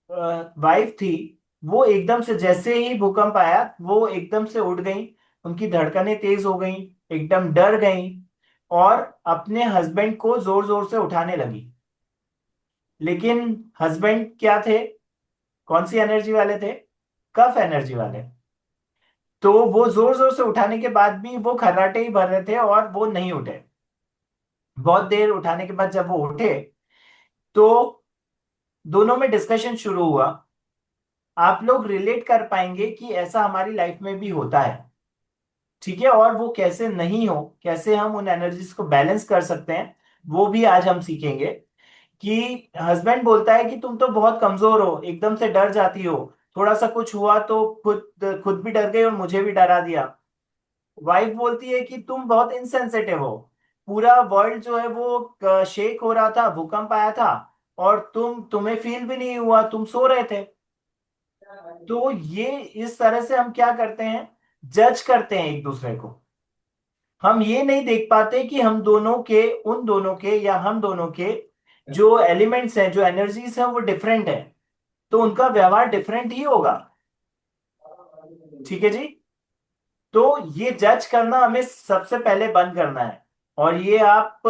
वाइफ थी, वो एकदम से, जैसे ही भूकंप आया वो एकदम से उठ गई, उनकी धड़कनें तेज हो गई, एकदम डर गई और अपने हस्बैंड को जोर जोर से उठाने लगी। लेकिन हस्बैंड क्या थे? कौन सी एनर्जी वाले थे? कफ एनर्जी वाले। तो वो जोर जोर से उठाने के बाद भी वो खर्राटे ही भर रहे थे और वो नहीं उठे। बहुत देर उठाने के बाद जब वो उठे तो दोनों में डिस्कशन शुरू हुआ। आप लोग रिलेट कर पाएंगे कि ऐसा हमारी लाइफ में भी होता है, ठीक है। और वो कैसे नहीं हो, कैसे हम उन एनर्जीज को बैलेंस कर सकते हैं, वो भी आज हम सीखेंगे। कि हस्बैंड बोलता है कि तुम तो बहुत कमजोर हो, एकदम से डर जाती हो, थोड़ा सा कुछ हुआ तो खुद खुद भी डर गई और मुझे भी डरा दिया। वाइफ बोलती है कि तुम बहुत इनसेंसिटिव हो, पूरा वर्ल्ड जो है वो शेक हो रहा था, भूकंप आया था और तुम्हें फील भी नहीं हुआ, तुम सो रहे थे। तो ये इस तरह से हम क्या करते हैं, जज करते हैं एक दूसरे को। हम ये नहीं देख पाते कि हम दोनों के, उन दोनों के या हम दोनों के जो एलिमेंट्स हैं, जो एनर्जीज हैं वो डिफरेंट है, तो उनका व्यवहार डिफरेंट ही होगा, ठीक है जी। तो ये जज करना हमें सबसे पहले बंद करना है। और ये आप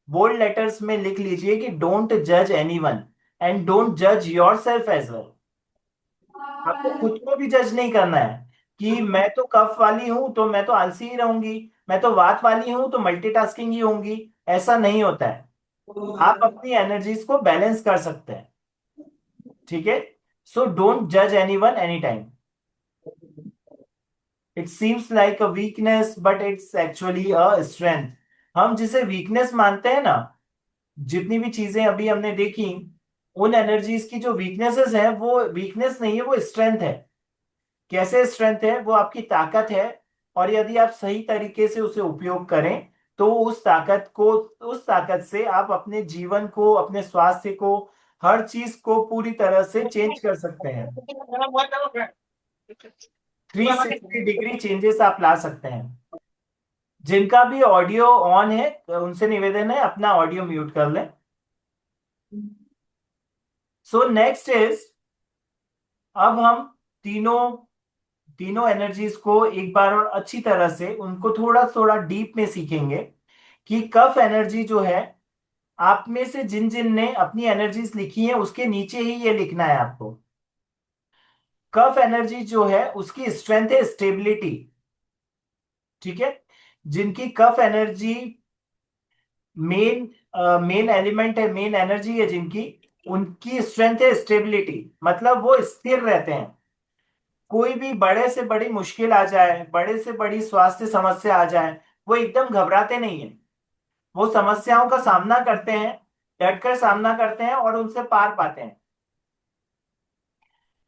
बोल्ड लेटर्स में लिख लीजिए कि डोंट जज एनीवन एंड डोंट जज योरसेल्फ एज वेल। आपको खुद को भी जज नहीं करना है कि मैं तो कफ वाली हूं तो मैं तो आलसी ही रहूंगी, मैं तो वात वाली हूं तो मल्टीटास्किंग ही होंगी। ऐसा नहीं होता है। आप अपनी एनर्जीज को बैलेंस कर सकते हैं, ठीक है। सो डोंट जज anyone any time. It seems like a weakness but it's actually a strength. हम जिसे वीकनेस मानते हैं ना, जितनी भी चीजें अभी हमने देखी, उन एनर्जीज की जो वीकनेसेस हैं वो वीकनेस नहीं है, वो स्ट्रेंथ है। कैसे स्ट्रेंथ है? वो आपकी ताकत है। और यदि आप सही तरीके से उसे उपयोग करें तो उस ताकत से आप अपने जीवन को, अपने स्वास्थ्य को, हर चीज को पूरी तरह से चेंज कर सकते हैं। 360 डिग्री चेंजेस आप ला सकते हैं। जिनका भी ऑडियो ऑन है उनसे निवेदन है अपना ऑडियो म्यूट कर लें। सो नेक्स्ट इज, अब हम तीनों तीनों एनर्जीज को एक बार और अच्छी तरह से उनको थोड़ा थोड़ा डीप में सीखेंगे। कि कफ एनर्जी जो है, आप में से जिन जिन ने अपनी एनर्जीज लिखी हैं उसके नीचे ही ये लिखना है आपको। कफ एनर्जी जो है उसकी स्ट्रेंथ है स्टेबिलिटी, ठीक है। जिनकी कफ एनर्जी मेन मेन एलिमेंट है, मेन एनर्जी है जिनकी, उनकी स्ट्रेंथ है स्टेबिलिटी, मतलब वो स्थिर रहते हैं। कोई भी बड़े से बड़ी मुश्किल आ जाए, बड़े से बड़ी स्वास्थ्य समस्या आ जाए, वो एकदम घबराते नहीं है। वो समस्याओं का सामना करते हैं, डटकर सामना करते हैं और उनसे पार पाते हैं।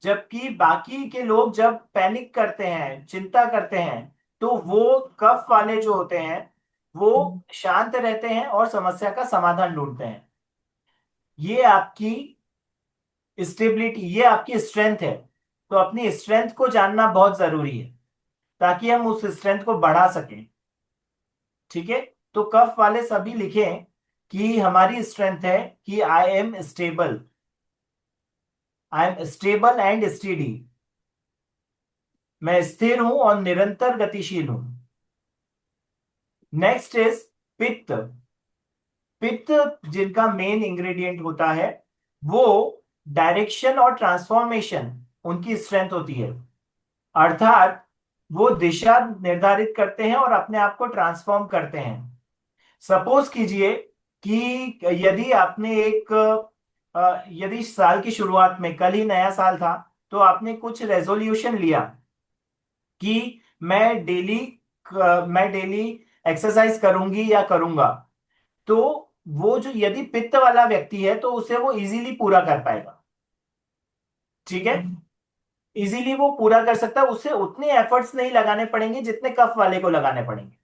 जबकि बाकी के लोग जब पैनिक करते हैं, चिंता करते हैं, तो वो कफ वाले जो होते हैं वो शांत रहते हैं और समस्या का समाधान ढूंढते हैं। ये आपकी स्टेबिलिटी, ये आपकी स्ट्रेंथ है। तो अपनी स्ट्रेंथ को जानना बहुत जरूरी है ताकि हम उस स्ट्रेंथ को बढ़ा सकें। ठीक है। तो कफ वाले सभी लिखें कि हमारी स्ट्रेंथ है कि I am stable and steady. मैं स्थिर हूं और निरंतर गतिशील हूं। नेक्स्ट इज पित्त। पित्त जिनका मेन इंग्रेडिएंट होता है, वो डायरेक्शन और ट्रांसफॉर्मेशन उनकी स्ट्रेंथ होती है। अर्थात वो दिशा निर्धारित करते हैं और अपने आप को ट्रांसफॉर्म करते हैं। सपोज कीजिए कि यदि आपने यदि साल की शुरुआत में, कल ही नया साल था, तो आपने कुछ रेजोल्यूशन लिया कि मैं डेली एक्सरसाइज करूंगी या करूंगा। तो वो जो यदि पित्त वाला व्यक्ति है तो उसे वो इजीली पूरा कर पाएगा। ठीक है। इजीली वो पूरा कर सकता है, उसे उतने एफर्ट्स नहीं लगाने पड़ेंगे जितने कफ वाले को लगाने पड़ेंगे।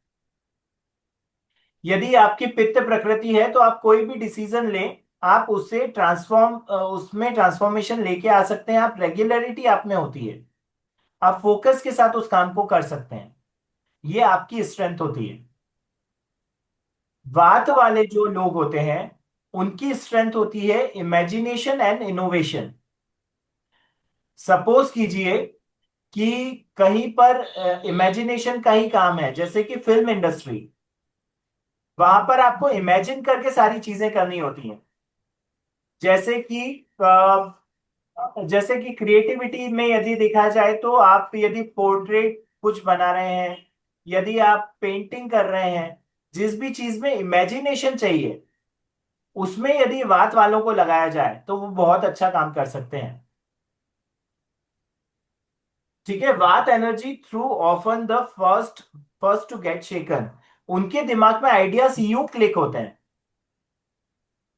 यदि आपकी पित्त प्रकृति है तो आप कोई भी डिसीजन लें, आप उसे उसमें ट्रांसफॉर्मेशन लेके आ सकते हैं। आप रेगुलरिटी आप में होती है, आप फोकस के साथ उस काम को कर सकते हैं। ये आपकी स्ट्रेंथ होती है। वात वाले जो लोग होते हैं उनकी स्ट्रेंथ होती है इमेजिनेशन एंड इनोवेशन। सपोज कीजिए कि कहीं पर इमेजिनेशन का ही काम है, जैसे कि फिल्म इंडस्ट्री। वहां पर आपको इमेजिन करके सारी चीजें करनी होती हैं। जैसे कि जैसे कि क्रिएटिविटी में यदि देखा जाए तो आप यदि पोर्ट्रेट कुछ बना रहे हैं, यदि आप पेंटिंग कर रहे हैं, जिस भी चीज में इमेजिनेशन चाहिए, उसमें यदि वात वालों को लगाया जाए तो वो बहुत अच्छा काम कर सकते हैं। ठीक है। Vata energy through often the first first to get shaken. उनके दिमाग में आइडियाज यूं क्लिक होते हैं।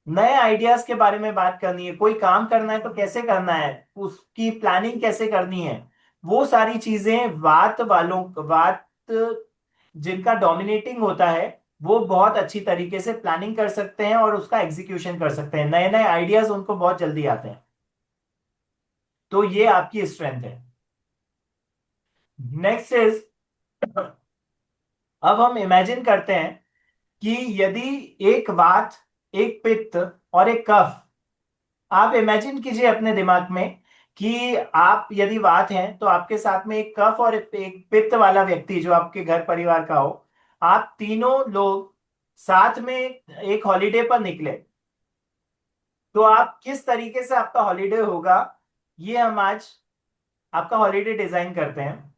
नए आइडियाज के बारे में बात करनी है, कोई काम करना है तो कैसे करना है, उसकी प्लानिंग कैसे करनी है, वो सारी चीजें वात जिनका डोमिनेटिंग होता है वो बहुत अच्छी तरीके से प्लानिंग कर सकते हैं और उसका एग्जीक्यूशन कर सकते हैं। नए नए आइडियाज उनको बहुत जल्दी आते हैं। तो ये आपकी स्ट्रेंथ है। नेक्स्ट इज, अब हम इमेजिन करते हैं कि यदि एक वात, एक पित्त और एक कफ, आप इमेजिन कीजिए अपने दिमाग में कि आप यदि वात हैं तो आपके साथ में एक कफ और एक पित्त वाला व्यक्ति जो आपके घर परिवार का हो। आप तीनों लोग साथ में एक हॉलीडे पर निकले, तो आप किस तरीके से आपका हॉलीडे होगा, ये हम आज आपका हॉलीडे डिजाइन करते हैं।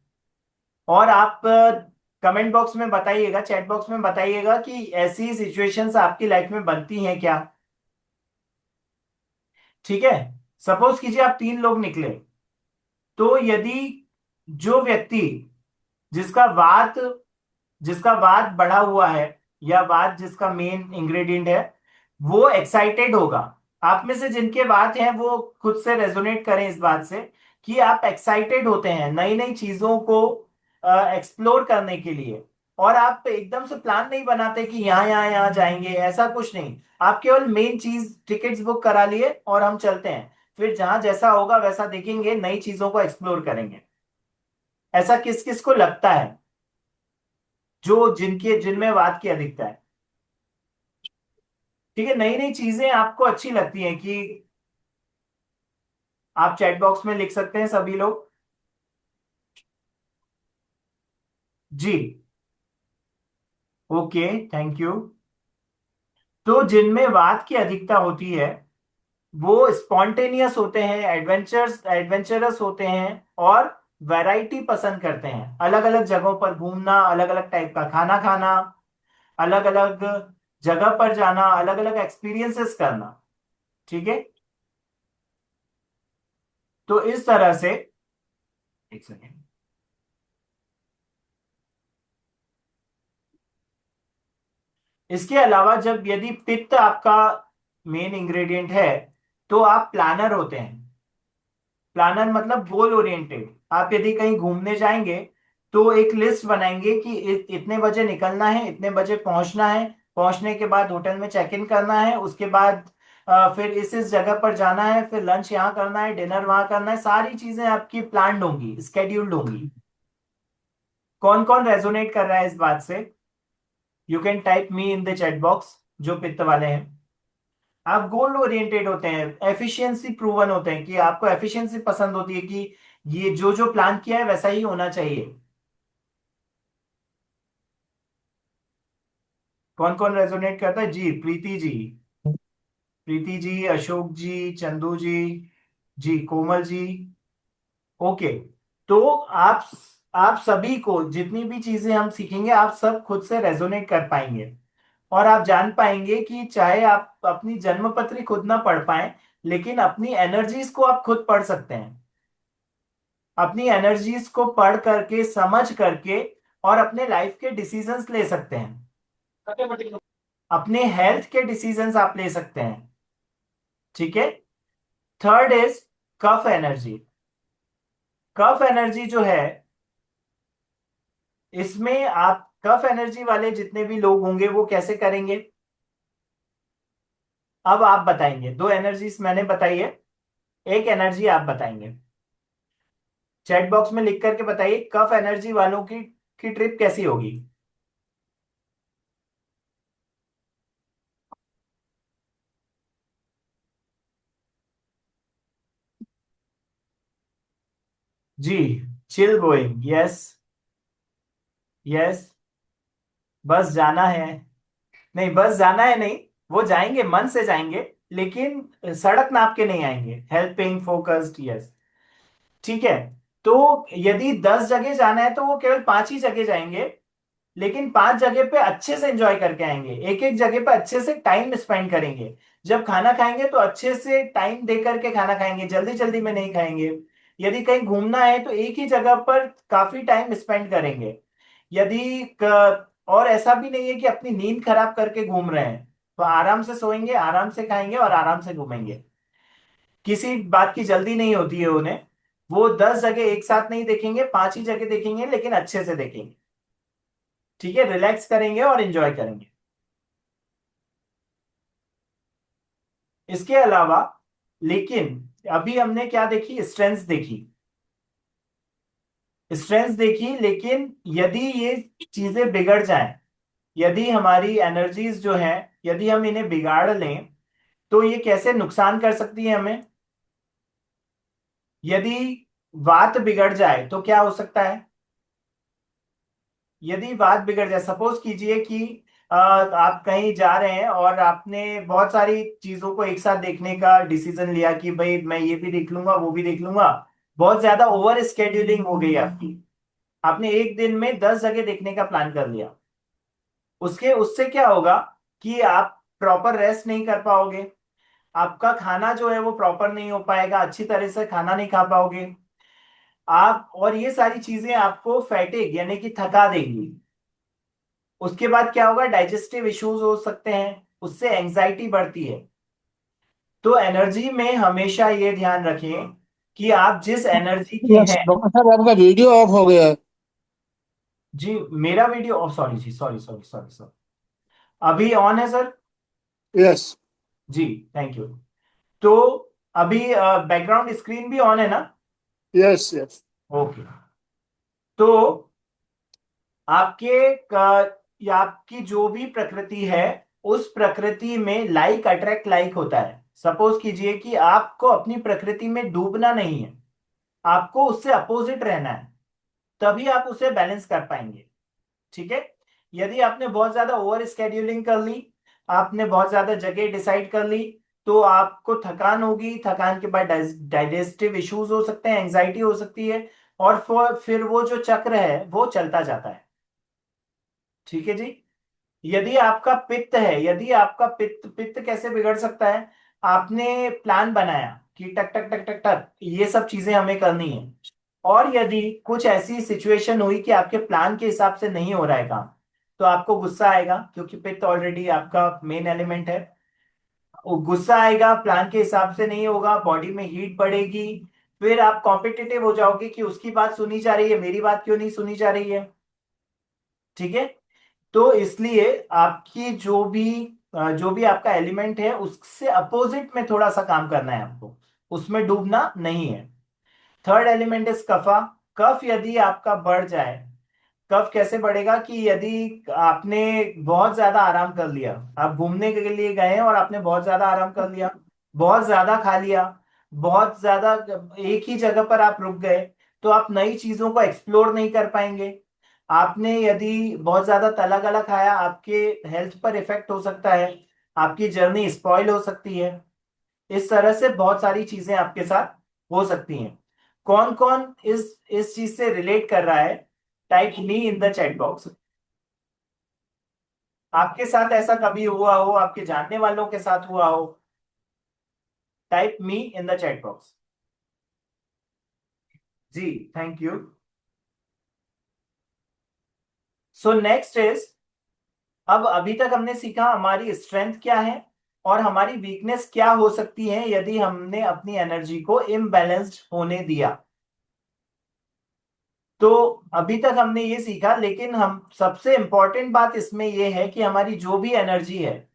और आप कमेंट बॉक्स में बताइएगा, चैट बॉक्स में बताइएगा कि ऐसी सिचुएशंस आपकी लाइफ में बनती हैं क्या। ठीक है। सपोज कीजिए आप तीन लोग निकले, तो यदि जो व्यक्ति जिसका वात जिसका वात बढ़ा हुआ है, या वात जिसका मेन इंग्रेडिएंट है, वो एक्साइटेड होगा। आप में से जिनके वात हैं वो खुद से रेजोनेट करें इस बात से कि आप एक्साइटेड होते हैं नई नई चीजों को एक्सप्लोर करने के लिए। और आप एकदम से प्लान नहीं बनाते कि यहाँ यहाँ यहाँ जाएंगे, ऐसा कुछ नहीं। आप केवल मेन चीज टिकट्स बुक करा लिए और हम चलते हैं, फिर जहां जैसा होगा वैसा देखेंगे, नई चीजों को एक्सप्लोर करेंगे। ऐसा किस किस को लगता है, जो जिनमें वात की अधिकता है। ठीक है। नई नई चीजें आपको अच्छी लगती हैं कि आप चैट बॉक्स में लिख सकते हैं सभी लोग। जी। Okay, thank you. तो जिनमें वात की अधिकता होती है वो स्पॉन्टेनियस होते हैं, एडवेंचरस होते हैं और वैरायटी पसंद करते हैं। अलग अलग जगहों पर घूमना, अलग अलग टाइप का खाना खाना, अलग अलग जगह पर जाना, अलग अलग एक्सपीरियंसेस करना। ठीक है। तो इस तरह से एक सेकेंड। इसके अलावा जब यदि पित्त आपका मेन इंग्रेडिएंट है तो आप प्लानर होते हैं। प्लानर मतलब गोल ओरिएंटेड। आप यदि कहीं घूमने जाएंगे तो एक लिस्ट बनाएंगे कि इतने बजे निकलना है, इतने बजे पहुंचना है, पहुंचने के बाद होटल में चेक इन करना है, उसके बाद फिर इस जगह पर जाना है, फिर लंच यहाँ करना है, डिनर वहां करना है। सारी चीजें आपकी प्लान्ड होंगी, स्केड्यूल्ड होंगी। कौन कौन रेजोनेट कर रहा है इस बात से? You can type me in the chat box जो पित्त वाले हैं। आप गोल ओरिएंटेड होते हैं, एफिशिएंसी प्रूवन होते हैं, कि आपको एफिशिएंसी पसंद होती है कि ये जो जो प्लान किया है वैसा ही होना चाहिए। कौन कौन रेजोनेट करता है? जी, प्रीति जी। प्रीति जी, अशोक जी, चंदू जी कोमल जी। ओके। तो आप सभी को जितनी भी चीजें हम सीखेंगे आप सब खुद से रेजोनेट कर पाएंगे। और आप जान पाएंगे कि चाहे आप अपनी जन्म पत्री खुद ना पढ़ पाए, लेकिन अपनी एनर्जीज को आप खुद पढ़ सकते हैं। अपनी एनर्जीज को पढ़ करके, समझ करके, और अपने लाइफ के डिसीजंस ले सकते हैं। अपने हेल्थ के डिसीजंस आप ले सकते हैं। ठीक है। Third is kapha energy. Kapha energy जो है, इसमें आप कफ एनर्जी वाले जितने भी लोग होंगे वो कैसे करेंगे? अब आप बताएंगे। दो एनर्जीज मैंने बताई है, एक एनर्जी आप बताएंगे। चैट बॉक्स में लिख करके बताइए कफ एनर्जी वालों की ट्रिप कैसी होगी। जी, चिल गोइंग, यस। यस। बस जाना है। नहीं, बस जाना है नहीं, वो जाएंगे, मन से जाएंगे, लेकिन सड़क नाप के नहीं आएंगे। Helping focused, yes. ठीक है। तो यदि 10 जगह जाना है तो वो केवल 5 ही जगह जाएंगे, लेकिन 5 जगह पे अच्छे से एंजॉय करके आएंगे। एक एक जगह पे अच्छे से टाइम स्पेंड करेंगे। जब खाना खाएंगे तो अच्छे से टाइम दे करके खाना खाएंगे, जल्दी जल्दी में नहीं खाएंगे। यदि कहीं घूमना है तो एक ही जगह पर काफी टाइम स्पेंड करेंगे। यदि और ऐसा भी नहीं है कि अपनी नींद खराब करके घूम रहे हैं, तो आराम से सोएंगे, आराम से खाएंगे और आराम से घूमेंगे। किसी बात की जल्दी नहीं होती है उन्हें। वो 10 जगह एक साथ नहीं देखेंगे, 5 ही जगह देखेंगे, लेकिन अच्छे से देखेंगे। ठीक है, रिलैक्स करेंगे और एंजॉय करेंगे। इसके अलावा, लेकिन अभी हमने क्या देखी? स्ट्रेंथ देखी। स्ट्रेंथ देखी, लेकिन यदि ये चीजें बिगड़ जाएं, यदि हमारी एनर्जीज जो हैं, यदि हम इन्हें बिगाड़ लें, तो ये कैसे नुकसान कर सकती है हमें? यदि वात बिगड़ जाए तो क्या हो सकता है? यदि बात बिगड़ जाए, सपोज कीजिए कि आप कहीं जा रहे हैं और आपने बहुत सारी चीजों को एक साथ देखने का डिसीजन लिया कि भाई मैं ये भी देख लूंगा, वो भी देख लूंगा। बहुत ज्यादा ओवर स्केड्यूलिंग हो गई आपकी। आपने एक दिन में 10 जगह देखने का प्लान कर लिया। उसके उससे क्या होगा कि आप प्रॉपर रेस्ट नहीं कर पाओगे। आपका खाना जो है वो प्रॉपर नहीं हो पाएगा, अच्छी तरह से खाना नहीं खा पाओगे आप। और ये सारी चीजें आपको फैटिग यानी कि थका देंगी। उसके बाद क्या होगा? डाइजेस्टिव इश्यूज हो सकते हैं, उससे एंजाइटी बढ़ती है। तो एनर्जी में हमेशा ये ध्यान रखें कि आप जिस एनर्जी के यस हैं। डॉक्टर साहब, आपका वीडियो ऑफ हो गया है। जी, मेरा वीडियो, सॉरी जी, सॉरी सॉरी सॉरी सॉरी। अभी ऑन है सर? यस। जी, थैंक यू। तो अभी बैकग्राउंड स्क्रीन भी ऑन है ना? Yes yes. ओके। तो आपके या आपकी जो भी प्रकृति है, उस प्रकृति में लाइक अट्रैक्ट लाइक होता है। सपोज कीजिए कि आपको अपनी प्रकृति में डूबना नहीं है, आपको उससे अपोजिट रहना है, तभी आप उसे बैलेंस कर पाएंगे। ठीक है। यदि आपने बहुत ज्यादा ओवर स्केड्यूलिंग कर ली, आपने बहुत ज्यादा जगह डिसाइड कर ली, तो आपको थकान होगी। थकान के बाद डाइजेस्टिव इश्यूज हो सकते हैं, एंजाइटी हो सकती है, और फिर वो जो चक्र है वो चलता जाता है। ठीक है जी। यदि आपका पित्त है, यदि आपका पित्त पित्त कैसे बिगड़ सकता है? आपने प्लान बनाया कि टक टक टक टक टक ये सब चीजें हमें करनी है, और यदि कुछ ऐसी सिचुएशन हुई कि आपके प्लान के हिसाब से नहीं हो रहा है काम, तो आपको गुस्सा आएगा, क्योंकि पित्त ऑलरेडी आपका मेन एलिमेंट है। वो गुस्सा आएगा, प्लान के हिसाब से नहीं होगा, बॉडी में हीट बढ़ेगी, फिर आप कॉम्पिटिटिव हो जाओगे कि उसकी बात सुनी जा रही है, मेरी बात क्यों नहीं सुनी जा रही है। ठीक है। तो इसलिए आपकी जो भी आपका एलिमेंट है उससे अपोजिट में थोड़ा सा काम करना है आपको, उसमें डूबना नहीं है। Third element is kapha. कफ यदि आपका बढ़ जाए, कफ कैसे बढ़ेगा कि यदि आपने बहुत ज्यादा आराम कर लिया, आप घूमने के लिए गए हैं और आपने बहुत ज्यादा आराम कर लिया, बहुत ज्यादा खा लिया, बहुत ज्यादा एक ही जगह पर आप रुक गए, तो आप नई चीजों को एक्सप्लोर नहीं कर पाएंगे। आपने यदि बहुत ज्यादा तला गला खाया, आपके हेल्थ पर इफेक्ट हो सकता है, आपकी जर्नी स्पॉइल हो सकती है। इस तरह से बहुत सारी चीजें आपके साथ हो सकती हैं। कौन कौन इस चीज से रिलेट कर रहा है? Type me in the chat box. आपके साथ ऐसा कभी हुआ हो, आपके जानने वालों के साथ हुआ हो? Type me in the chat box. जी, thank you. So next is, अब अभी तक हमने सीखा हमारी स्ट्रेंथ क्या है और हमारी वीकनेस क्या हो सकती है यदि हमने अपनी एनर्जी को इम्बैलेंस्ड होने दिया। तो अभी तक हमने ये सीखा, लेकिन हम सबसे इंपॉर्टेंट बात इसमें ये है कि हमारी जो भी एनर्जी है,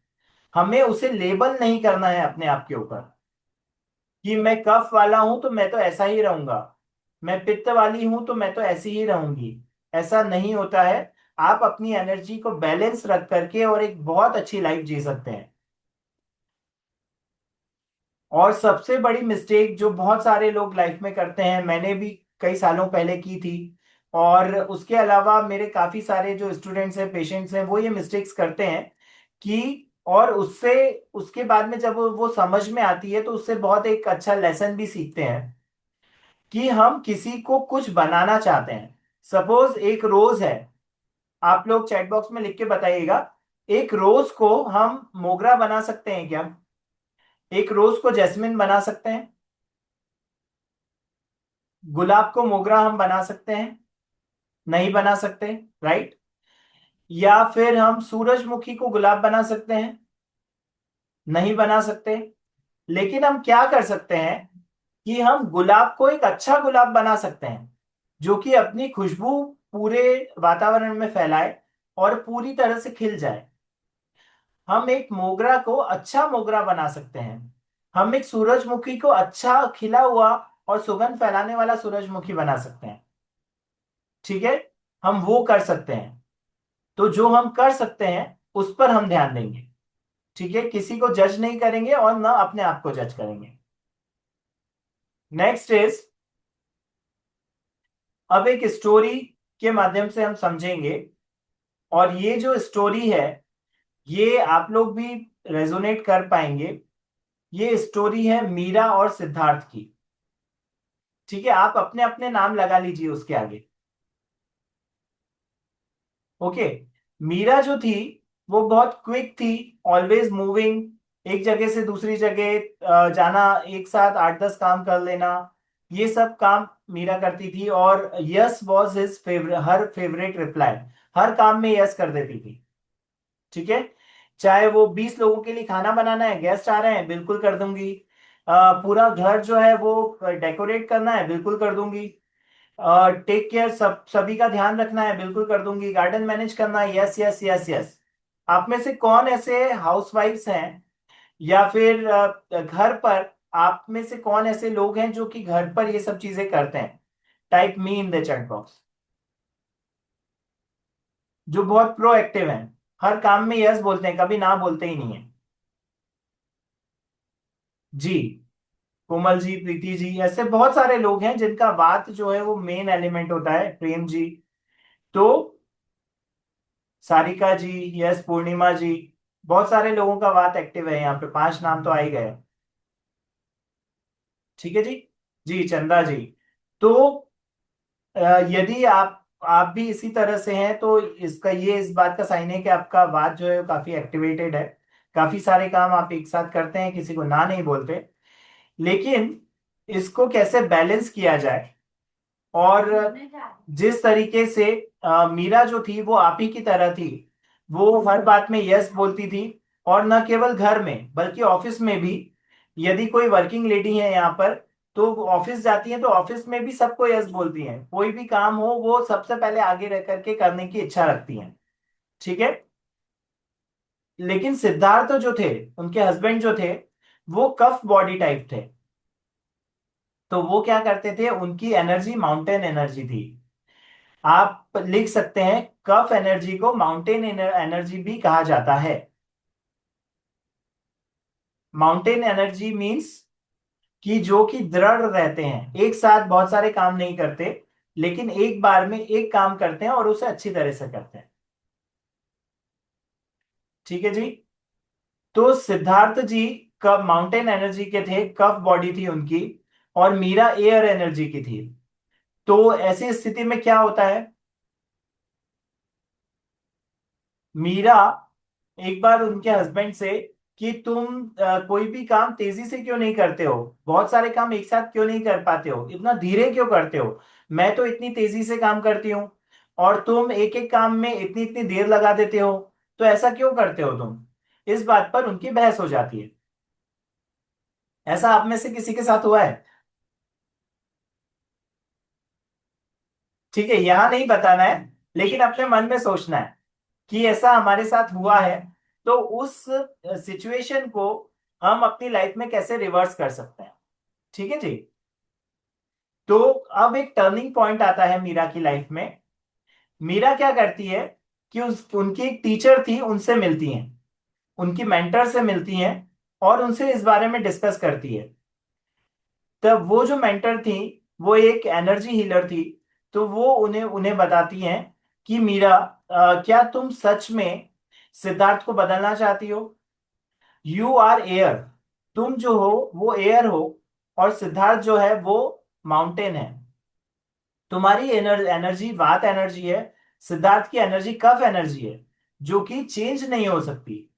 हमें उसे लेबल नहीं करना है अपने आप के ऊपर कि मैं कफ वाला हूं तो मैं तो ऐसा ही रहूंगा, मैं पित्त वाली हूं तो मैं तो ऐसी ही रहूंगी। ऐसा नहीं होता है। आप अपनी एनर्जी को बैलेंस रख करके और एक बहुत अच्छी लाइफ जी सकते हैं। और सबसे बड़ी मिस्टेक जो बहुत सारे लोग लाइफ में करते हैं, मैंने भी कई सालों पहले की थी, और उसके अलावा मेरे काफी सारे जो स्टूडेंट्स हैं, पेशेंट्स हैं, वो ये मिस्टेक्स करते हैं कि, और उससे उसके बाद में जब वो समझ में आती है तो उससे बहुत एक अच्छा लेसन भी सीखते हैं कि हम किसी को कुछ बनाना चाहते हैं। सपोज एक रोज है, आप लोग चैट बॉक्स में लिख के बताइएगा, एक रोज को हम मोगरा बना सकते हैं क्या? एक रोज को जैस्मिन बना सकते हैं? गुलाब को मोगरा हम बना सकते हैं? नहीं बना सकते, राइट? या फिर हम सूरजमुखी को गुलाब बना सकते हैं? नहीं बना सकते। लेकिन हम क्या कर सकते हैं कि हम गुलाब को एक अच्छा गुलाब बना सकते हैं जो कि अपनी खुशबू पूरे वातावरण में फैलाए और पूरी तरह से खिल जाए। हम एक मोगरा को अच्छा मोगरा बना सकते हैं। हम एक सूरजमुखी को अच्छा खिला हुआ और सुगंध फैलाने वाला सूरजमुखी बना सकते हैं। ठीक है, हम वो कर सकते हैं। तो जो हम कर सकते हैं उस पर हम ध्यान देंगे। ठीक है, किसी को जज नहीं करेंगे और ना अपने आप को जज करेंगे। नेक्स्ट इज, अब एक स्टोरी के माध्यम से हम समझेंगे, और ये जो स्टोरी है ये आप लोग भी रेजोनेट कर पाएंगे। ये स्टोरी है मीरा और सिद्धार्थ की। ठीक है, आप अपने अपने नाम लगा लीजिए उसके आगे। ओके। मीरा जो थी वो बहुत क्विक थी, ऑलवेज मूविंग, एक जगह से दूसरी जगह जाना, एक साथ 8-10 काम कर लेना, ये सब काम मीरा करती थी। और yes was his favourite, her favourite reply, हर काम में यस कर देती थी। ठीक है, चाहे वो 20 लोगों के लिए खाना बनाना है, गेस्ट आ रहे हैं, बिल्कुल कर दूंगी। पूरा घर जो है वो डेकोरेट करना है, बिल्कुल कर दूंगी। टेक केयर, सभी का ध्यान रखना है, बिल्कुल कर दूंगी। गार्डन मैनेज करना है, यस यस यस यस। आप में से कौन ऐसे हाउसवाइफ्स हैं, या फिर घर पर आप में से कौन ऐसे लोग हैं जो कि घर पर ये सब चीजें करते हैं? Type me in the chat box. जो बहुत प्रोएक्टिव हैं, हर काम में यस बोलते हैं, कभी ना बोलते ही नहीं है। जी, कोमल जी, प्रीति जी, ऐसे बहुत सारे लोग हैं जिनका बात जो है वो मेन एलिमेंट होता है। प्रेम जी, तो सारिका जी, यस, पूर्णिमा जी, बहुत सारे लोगों का बात एक्टिव है यहाँ पे, 5 नाम तो आ ही गए। ठीक है जी। जी, चंदा जी। तो यदि आप भी इसी तरह से हैं तो इसका ये इस बात का साइन है कि आपका बात जो है वो काफी एक्टिवेटेड है। काफी सारे काम आप एक साथ करते हैं, किसी को ना नहीं बोलते। लेकिन इसको कैसे बैलेंस किया जाए, और जिस तरीके से मीरा जो थी वो आप ही की तरह थी, वो हर बात में यस बोलती थी। और न केवल घर में बल्कि ऑफिस में भी, यदि कोई वर्किंग लेडी है यहाँ पर, तो ऑफिस जाती है तो ऑफिस में भी सबको यस बोलती हैं, कोई भी काम हो वो सबसे पहले आगे रह करके करने की इच्छा रखती हैं। ठीक है। लेकिन सिद्धार्थ जो थे, उनके हस्बैंड जो थे, वो कफ बॉडी टाइप थे। तो वो क्या करते थे, उनकी एनर्जी माउंटेन एनर्जी थी। आप लिख सकते हैं कफ एनर्जी को माउंटेन एनर्जी भी कहा जाता है। माउंटेन एनर्जी मींस कि जो कि दृढ़ रहते हैं, एक साथ बहुत सारे काम नहीं करते, लेकिन एक बार में एक काम करते हैं और उसे अच्छी तरह से करते हैं। ठीक है जी। तो सिद्धार्थ जी कब माउंटेन एनर्जी के थे, कफ बॉडी थी उनकी, और मीरा एयर एनर्जी की थी। तो ऐसी स्थिति में क्या होता है, मीरा एक बार उनके हस्बैंड से कि तुम कोई भी काम तेजी से क्यों नहीं करते हो, बहुत सारे काम एक साथ क्यों नहीं कर पाते हो, इतना धीरे क्यों करते हो, मैं तो इतनी तेजी से काम करती हूँ और तुम एक एक काम में इतनी इतनी देर लगा देते हो, तो ऐसा क्यों करते हो तुम। इस बात पर उनकी बहस हो जाती है। ऐसा आप में से किसी के साथ हुआ है? ठीक है, यहां नहीं बताना है, लेकिन अपने मन में सोचना है कि ऐसा हमारे साथ हुआ है, तो उस सिचुएशन को हम अपनी लाइफ में कैसे रिवर्स कर सकते हैं। ठीक है जी। तो अब एक टर्निंग पॉइंट आता है मीरा की लाइफ में। मीरा क्या करती है कि उनकी एक टीचर थी, उनसे मिलती हैं, उनकी मेंटर से मिलती हैं और उनसे इस बारे में डिस्कस करती है। तब वो जो मेंटर थी, वो एक एनर्जी हीलर थी। तो वो उन्हें उन्हें बताती हैं कि मीरा, क्या तुम सच में सिद्धार्थ को बदलना चाहती हो? यू आर एयर, तुम जो हो वो एयर हो, और सिद्धार्थ जो है वो माउंटेन है। तुम्हारी एनर्जी वात एनर्जी है, सिद्धार्थ की एनर्जी कफ एनर्जी है, जो कि चेंज नहीं हो सकती।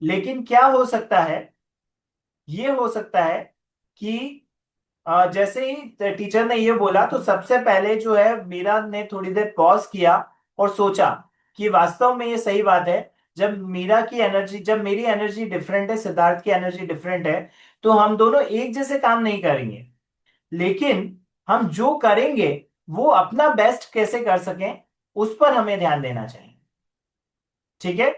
लेकिन क्या हो सकता है, ये हो सकता है कि जैसे ही टीचर ने ये बोला, तो सबसे पहले जो है मीरा ने थोड़ी देर पॉज किया और सोचा कि वास्तव में ये सही बात है। जब मेरी एनर्जी डिफरेंट है, सिद्धार्थ की एनर्जी डिफरेंट है, तो हम दोनों एक जैसे काम नहीं करेंगे, लेकिन हम जो करेंगे वो अपना बेस्ट कैसे कर सकें, उस पर हमें ध्यान देना चाहिए। ठीक है।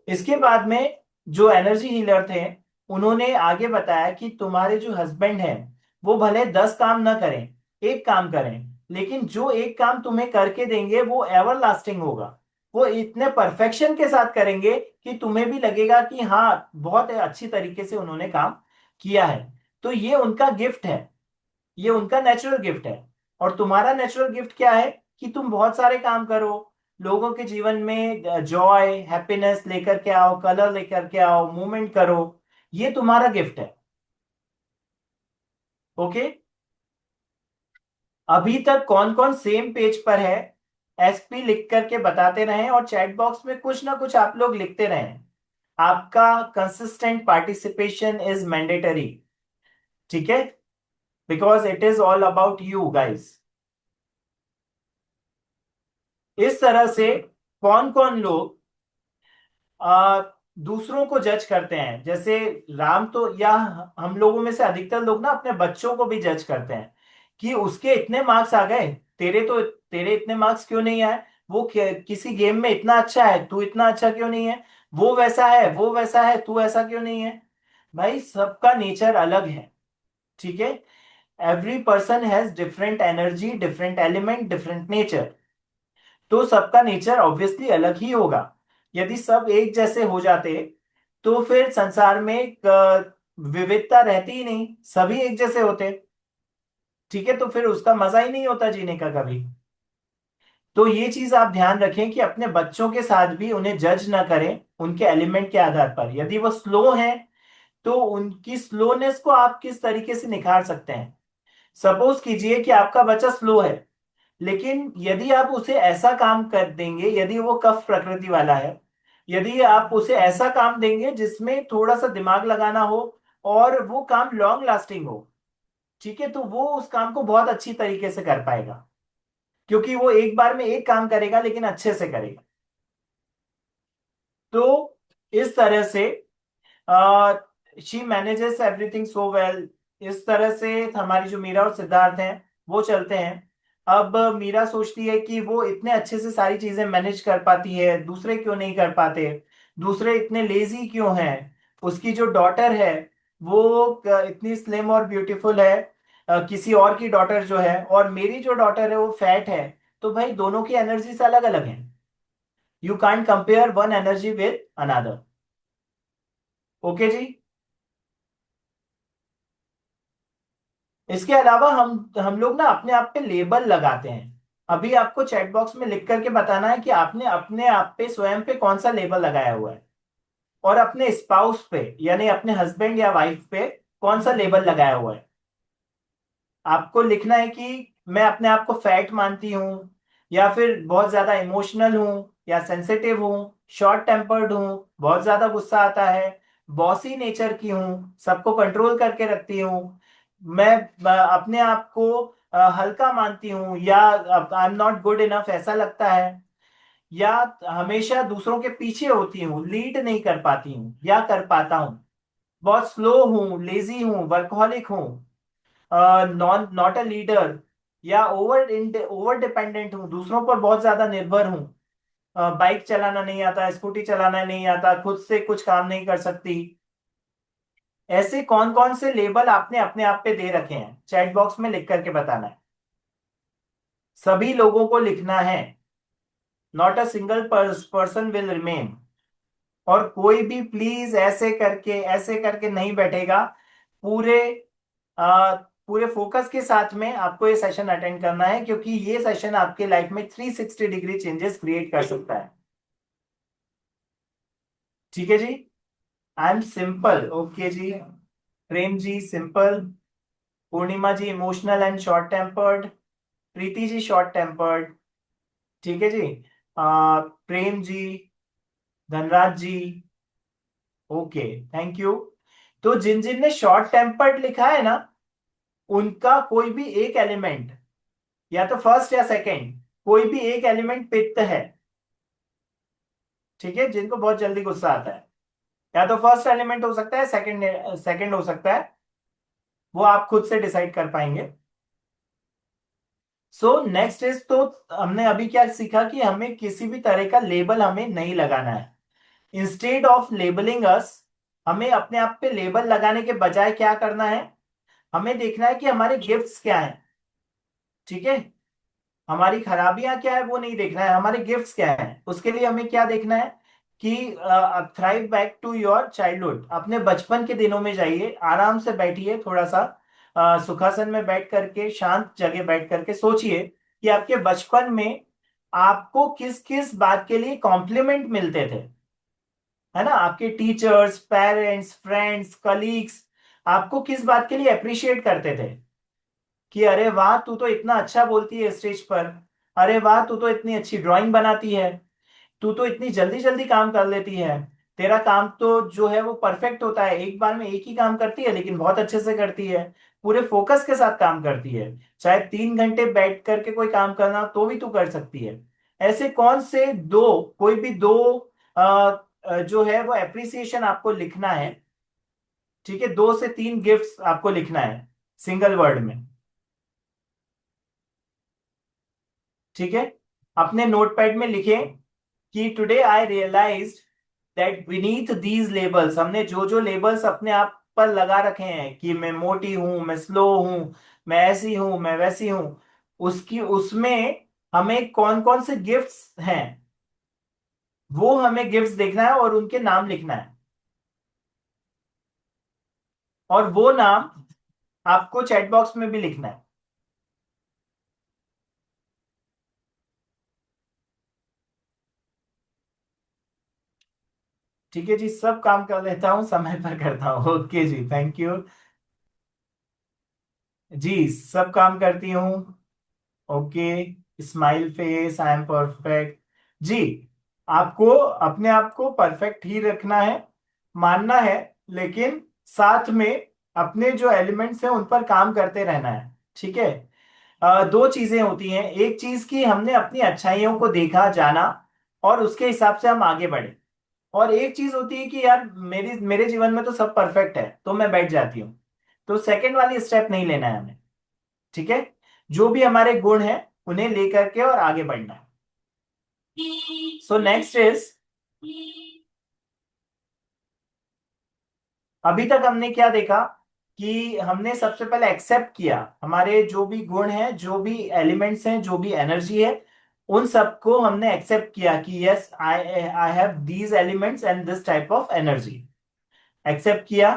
इसके बाद में जो एनर्जी हीलर थे, उन्होंने आगे बताया कि तुम्हारे जो हस्बैंड हैं, वो भले 10 काम ना करें, एक काम करें, लेकिन जो एक काम तुम्हें करके देंगे वो एवर लास्टिंग होगा। वो इतने परफेक्शन के साथ करेंगे कि तुम्हें भी लगेगा कि हाँ, बहुत अच्छी तरीके से उन्होंने काम किया है। तो ये उनका गिफ्ट है, ये उनका नेचुरल गिफ्ट है। और तुम्हारा नेचुरल गिफ्ट क्या है कि तुम बहुत सारे काम करो, लोगों के जीवन में जॉय हैप्पीनेस लेकर के आओ, कलर लेकर के आओ, मूवमेंट करो। ये तुम्हारा गिफ्ट है। ओके। अभी तक कौन कौन सेम पेज पर है, एसपी लिख करके बताते रहें, और चैट बॉक्स में कुछ ना कुछ आप लोग लिखते रहें। आपका कंसिस्टेंट पार्टिसिपेशन इज मैंडेटरी। ठीक है, because it is all about you guys. इस तरह से कौन कौन लोग आ, दूसरों को जज करते हैं, जैसे राम तो, या हम लोगों में से अधिकतर लोग ना अपने बच्चों को भी जज करते हैं कि उसके इतने मार्क्स आ गए, तेरे इतने मार्क्स क्यों नहीं आए, वो किसी गेम में इतना अच्छा है, तू इतना अच्छा क्यों नहीं है, वो वैसा है, तू ऐसा क्यों नहीं है। भाई सबका नेचर अलग है। ठीक है। Every person has different energy, different element, different nature. तो सबका नेचर ऑब्वियसली अलग ही होगा। यदि सब एक जैसे हो जाते, तो फिर संसार में एक विविधता रहती ही नहीं, सभी एक जैसे होते। ठीक है, तो फिर उसका मजा ही नहीं होता जीने का कभी। तो ये चीज आप ध्यान रखें कि अपने बच्चों के साथ भी उन्हें जज ना करें उनके एलिमेंट के आधार पर। यदि वो स्लो हैं, तो उनकी स्लोनेस को आप किस तरीके से निखार सकते हैं। सपोज कीजिए कि आपका बच्चा स्लो है, लेकिन यदि आप उसे ऐसा काम कर देंगे, यदि वो कफ प्रकृति वाला है, यदि आप उसे ऐसा काम देंगे जिसमें थोड़ा सा दिमाग लगाना हो और वो काम लॉन्ग लास्टिंग हो, ठीक है, तो वो उस काम को बहुत अच्छी तरीके से कर पाएगा, क्योंकि वो एक बार में एक काम करेगा लेकिन अच्छे से करेगा। तो इस तरह से she manages everything so well. इस तरह से हमारी जो मीरा और सिद्धार्थ हैं वो चलते हैं। अब मीरा सोचती है कि वो इतने अच्छे से सारी चीजें मैनेज कर पाती है, दूसरे क्यों नहीं कर पाते, दूसरे इतने लेजी क्यों हैं। उसकी जो डॉटर है वो इतनी स्लिम और ब्यूटीफुल है, किसी और की डॉटर जो है, और मेरी जो डॉटर है वो फैट है। तो भाई दोनों की एनर्जी से अलग अलग है। You can't compare one energy with another. Okay जी। इसके अलावा हम लोग ना अपने आप पे लेबल लगाते हैं। अभी आपको चैट बॉक्स में लिख करके बताना है कि आपने अपने आप पे स्वयं पे कौन सा लेबल लगाया हुआ है, और अपने स्पाउस पे यानी अपने हस्बैंड या वाइफ पे कौन सा लेबल लगाया हुआ है। आपको लिखना है कि मैं अपने आप को फैट मानती हूँ, या फिर बहुत ज्यादा इमोशनल हूँ, या सेंसिटिव हूँ, शॉर्ट टेम्पर्ड हूँ, बहुत ज्यादा गुस्सा आता है, बॉसी नेचर की हूँ, सबको कंट्रोल करके रखती हूँ, मैं अपने आप को हल्का मानती हूँ, या आई एम नॉट गुड इनफ ऐसा लगता है, या हमेशा दूसरों के पीछे होती हूँ, लीड नहीं कर पाती हूँ या कर पाता हूँ, बहुत स्लो हूँ, लेजी हूँ, वर्कहॉलिक हूँ, नॉन नॉट अ लीडर, या ओवर डिपेंडेंट हूँ, दूसरों पर बहुत ज्यादा निर्भर हूँ, बाइक चलाना नहीं आता, स्कूटी चलाना नहीं आता, खुद से कुछ काम नहीं कर सकती। ऐसे कौन कौन से लेबल आपने अपने आप पे दे रखे हैं, चैट बॉक्स में लिख करके बताना है। सभी लोगों को लिखना है। Not a single person will remain. और कोई भी प्लीज ऐसे करके नहीं बैठेगा। पूरे पूरे फोकस के साथ में आपको ये सेशन अटेंड करना है, क्योंकि ये सेशन आपके लाइफ में 360 डिग्री चेंजेस क्रिएट कर सकता है। ठीक है जी। आई एम सिंपल, ओके जी। Prem ji simple, Purnima ji emotional and short tempered, Preeti ji short tempered. ठीक है जी। Prem ji, Dhanraj ji, okay, thank you. तो जिन जिन ने शॉर्ट टेम्पर्ड लिखा है ना, उनका कोई भी एक एलिमेंट, या तो फर्स्ट या सेकंड, कोई भी एक एलिमेंट पित्त है। ठीक है, जिनको बहुत जल्दी गुस्सा आता है, या तो फर्स्ट एलिमेंट हो सकता है, सेकंड सेकंड हो सकता है, वो आप खुद से डिसाइड कर पाएंगे। सो नेक्स्ट इज, तो हमने अभी क्या सीखा कि हमें किसी भी तरह का लेबल हमें नहीं लगाना है। इंस्टेड ऑफ लेबलिंग अस, हमें अपने आप पे लेबल लगाने के बजाय क्या करना है, हमें देखना है कि हमारे गिफ्ट्स क्या हैं। ठीक है, हमारी खराबियां क्या है वो नहीं देखना है, हमारे गिफ्ट्स क्या है। उसके लिए हमें क्या देखना है कि thrive back to your childhood, अपने बचपन के दिनों में जाइए, आराम से बैठिए, थोड़ा सा सुखासन में बैठ करके, शांत जगह बैठ करके सोचिए कि आपके बचपन में आपको किस किस बात के लिए कॉम्प्लीमेंट मिलते थे। है ना, आपके टीचर्स, पेरेंट्स, फ्रेंड्स, कलीग्स आपको किस बात के लिए अप्रिशिएट करते थे, कि अरे वाह तू तो इतना अच्छा बोलती है स्टेज पर, अरे वाह तू तो इतनी अच्छी ड्राइंग बनाती है, तू तो इतनी जल्दी जल्दी काम कर लेती है, तेरा काम तो जो है वो परफेक्ट होता है, एक बार में एक ही काम करती है लेकिन बहुत अच्छे से करती है, पूरे फोकस के साथ काम करती है, चाहे 3 घंटे बैठ करके कोई काम करना तो भी तू कर सकती है। ऐसे कौन से दो, कोई भी दो जो है वो एप्रिसिएशन आपको लिखना है। ठीक है, 2 से 3 गिफ्ट्स आपको लिखना है सिंगल वर्ड में। ठीक है, अपने नोटपैड में लिखें कि today I realized that beneath these labels, हमने जो जो लेबल्स अपने आप पर लगा रखे हैं कि मैं मोटी हूं, मैं स्लो हूं, मैं ऐसी हूं, मैं वैसी हूं, उसकी उसमें हमें कौन कौन से गिफ्ट्स हैं, वो हमें गिफ्ट्स देखना है और उनके नाम लिखना है। और वो नाम आपको चैट बॉक्स में भी लिखना है। ठीक है जी, सब काम कर लेता हूँ, समय पर करता हूँ। ओके जी, थैंक यू। जी, सब काम करती हूँ। Okay, smile face, I am perfect. जी, आपको अपने आप को परफेक्ट ही रखना है, मानना है, लेकिन साथ में अपने जो एलिमेंट्स हैं उन पर काम करते रहना है। ठीक है। दो चीजें होती हैं, एक चीज की हमने अपनी अच्छाइयों को देखा जाना और उसके हिसाब से हम आगे बढ़े, और एक चीज होती है कि यार मेरी मेरे जीवन में तो सब परफेक्ट है तो मैं बैठ जाती हूँ। तो सेकंड वाली स्टेप नहीं लेना है हमें। ठीक है। जो भी हमारे गुण हैं उन्हें लेकर के और आगे बढ़ना है। सो नेक्स्ट इज, अभी तक हमने क्या देखा कि हमने सबसे पहले एक्सेप्ट किया हमारे जो भी गुण हैं, जो भी एलिमेंट्स हैं, जो भी एनर्जी है, उन सबको हमने एक्सेप्ट किया कि yes I I have these elements and this type of energy. Accept किया।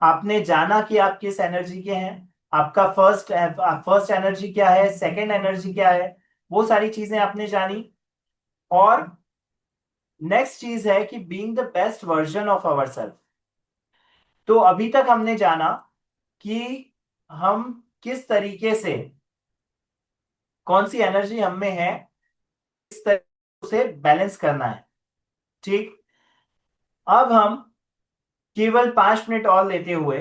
आपने जाना कि आप किस एनर्जी के हैं, आपका फर्स्ट एनर्जी क्या है, सेकंड एनर्जी क्या है, वो सारी चीजें आपने जानी। और नेक्स्ट चीज है कि being the best version of our self. तो अभी तक हमने जाना कि हम किस तरीके से, कौन सी एनर्जी हम में है, किस तरीके से बैलेंस करना है। ठीक। अब हम केवल 5 मिनट और लेते हुए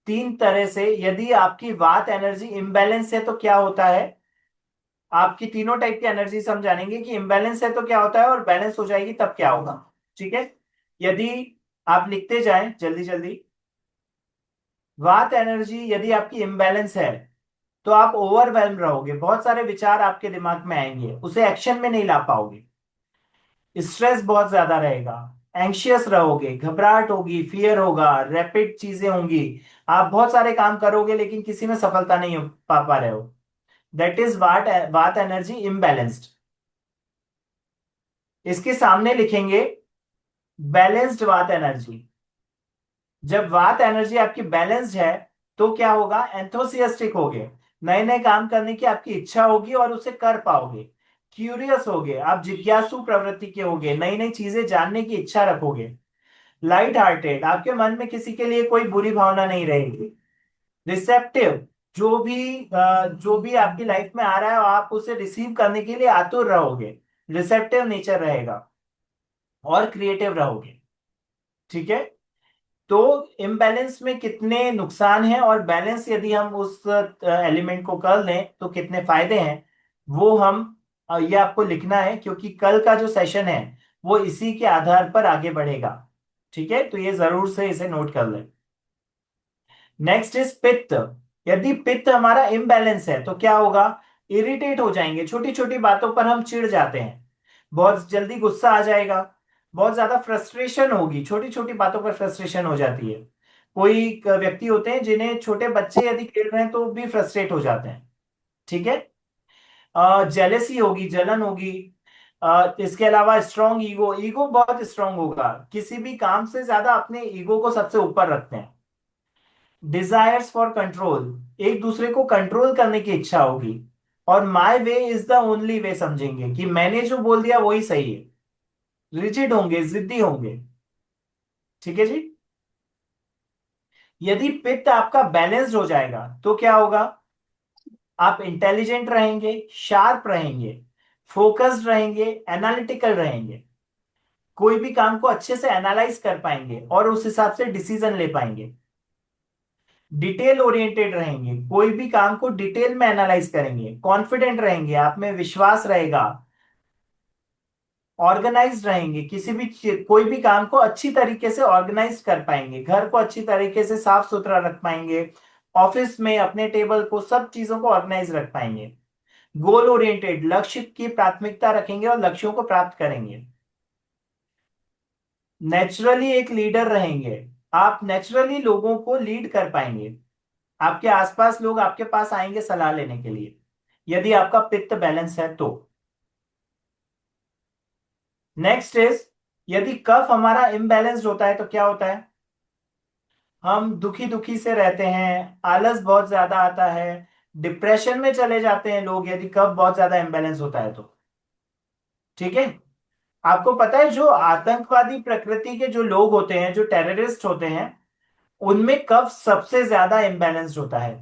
तीन तरह से, यदि आपकी वात एनर्जी इम्बैलेंस है तो क्या होता है, आपकी तीनों टाइप की एनर्जी हम जानेंगे कि इम्बैलेंस है तो क्या होता है और बैलेंस हो जाएगी तब क्या होगा। ठीक है। यदि आप लिखते जाएं जल्दी जल्दी, वात एनर्जी यदि आपकी इम्बैलेंस है तो आप ओवरवेल्म रहोगे, बहुत सारे विचार आपके दिमाग में आएंगे, उसे एक्शन में नहीं ला पाओगे, स्ट्रेस बहुत ज्यादा रहेगा, एंशियस रहोगे, घबराहट होगी, फियर होगा, रैपिड चीजें होंगी। आप बहुत सारे काम करोगे लेकिन किसी में सफलता नहीं हो पा रहे हो। दैट इज वाट वात एनर्जी इम्बैलेंस्ड। इसके सामने लिखेंगे बैलेंस्ड वात एनर्जी। जब वात एनर्जी आपकी बैलेंस्ड है तो क्या होगा, एंथोसियास्टिक होगे, नए नए काम करने की आपकी इच्छा होगी और उसे कर पाओगे। क्यूरियस होगे, आप जिज्ञासु प्रवृत्ति के होगे, नई नई चीजें जानने की इच्छा रखोगे। लाइट हार्टेड, आपके मन में किसी के लिए कोई बुरी भावना नहीं रहेगी। रिसेप्टिव, जो भी आपकी लाइफ में आ रहा है आप उसे रिसीव करने के लिए आतुर रहोगे, रिसेप्टिव नेचर रहेगा। और क्रिएटिव रहोगे। ठीक है। तो इम्बैलेंस में कितने नुकसान हैं और बैलेंस यदि हम उस एलिमेंट को कर लें तो कितने फायदे हैं, वो हम ये आपको लिखना है क्योंकि कल का जो सेशन है वो इसी के आधार पर आगे बढ़ेगा। ठीक है। तो ये जरूर से इसे नोट कर लें। नेक्स्ट इज पित्त। यदि पित्त हमारा इम्बैलेंस है तो क्या होगा, इरिटेट हो जाएंगे, छोटी छोटी बातों पर हम चिढ़ जाते हैं, बहुत जल्दी गुस्सा आ जाएगा, बहुत ज्यादा फ्रस्ट्रेशन होगी, छोटी छोटी बातों पर फ्रस्ट्रेशन हो जाती है। कोई व्यक्ति होते हैं जिन्हें छोटे बच्चे यदि खेल रहे हैं तो भी फ्रस्ट्रेट हो जाते हैं। ठीक है। जेलेसी होगी, जलन होगी। इसके अलावा स्ट्रांग ईगो, ईगो बहुत स्ट्रांग होगा, किसी भी काम से ज्यादा अपने ईगो को सबसे ऊपर रखते हैं। डिजायर्स फॉर कंट्रोल, एक दूसरे को कंट्रोल करने की इच्छा होगी। और my way is the only way, समझेंगे कि मैंने जो बोल दिया वही सही है। रिजिड होंगे, जिद्दी होंगे। ठीक है जी। यदि पित्त आपका बैलेंस्ड हो जाएगा तो क्या होगा, आप इंटेलिजेंट रहेंगे, शार्प रहेंगे, फोकस्ड रहेंगे, एनालिटिकल रहेंगे, कोई भी काम को अच्छे से एनालाइज कर पाएंगे और उस हिसाब से डिसीजन ले पाएंगे। डिटेल ओरिएंटेड रहेंगे, कोई भी काम को डिटेल में एनालाइज करेंगे, कॉन्फिडेंट रहेंगे, आप में विश्वास रहेगा, ऑर्गेनाइज्ड रहेंगे, कोई भी काम को अच्छी तरीके से ऑर्गेनाइज कर पाएंगे, घर को अच्छी तरीके से साफ सुथरा रख पाएंगे, ऑफिस में अपने टेबल को, सब चीजों को ऑर्गेनाइज रख पाएंगे। गोल ओरिएंटेड, लक्ष्य की प्राथमिकता रखेंगे और लक्ष्यों को प्राप्त करेंगे। नेचुरली एक लीडर रहेंगे, आप नेचुरली लोगों को लीड कर पाएंगे, आपके आसपास लोग आपके पास आएंगे सलाह लेने के लिए, यदि आपका पित्त बैलेंस है तो। नेक्स्ट इज, यदि कफ हमारा इम्बैलेंस्ड होता है तो क्या होता है, हम दुखी दुखी से रहते हैं, आलस बहुत ज्यादा आता है, डिप्रेशन में चले जाते हैं लोग यदि कफ बहुत ज्यादा इम्बैलेंस होता है तो। ठीक है। आपको पता है जो आतंकवादी प्रकृति के जो लोग होते हैं, जो टेररिस्ट होते हैं, उनमें कफ सबसे ज्यादा इम्बैलेंस्ड होता है।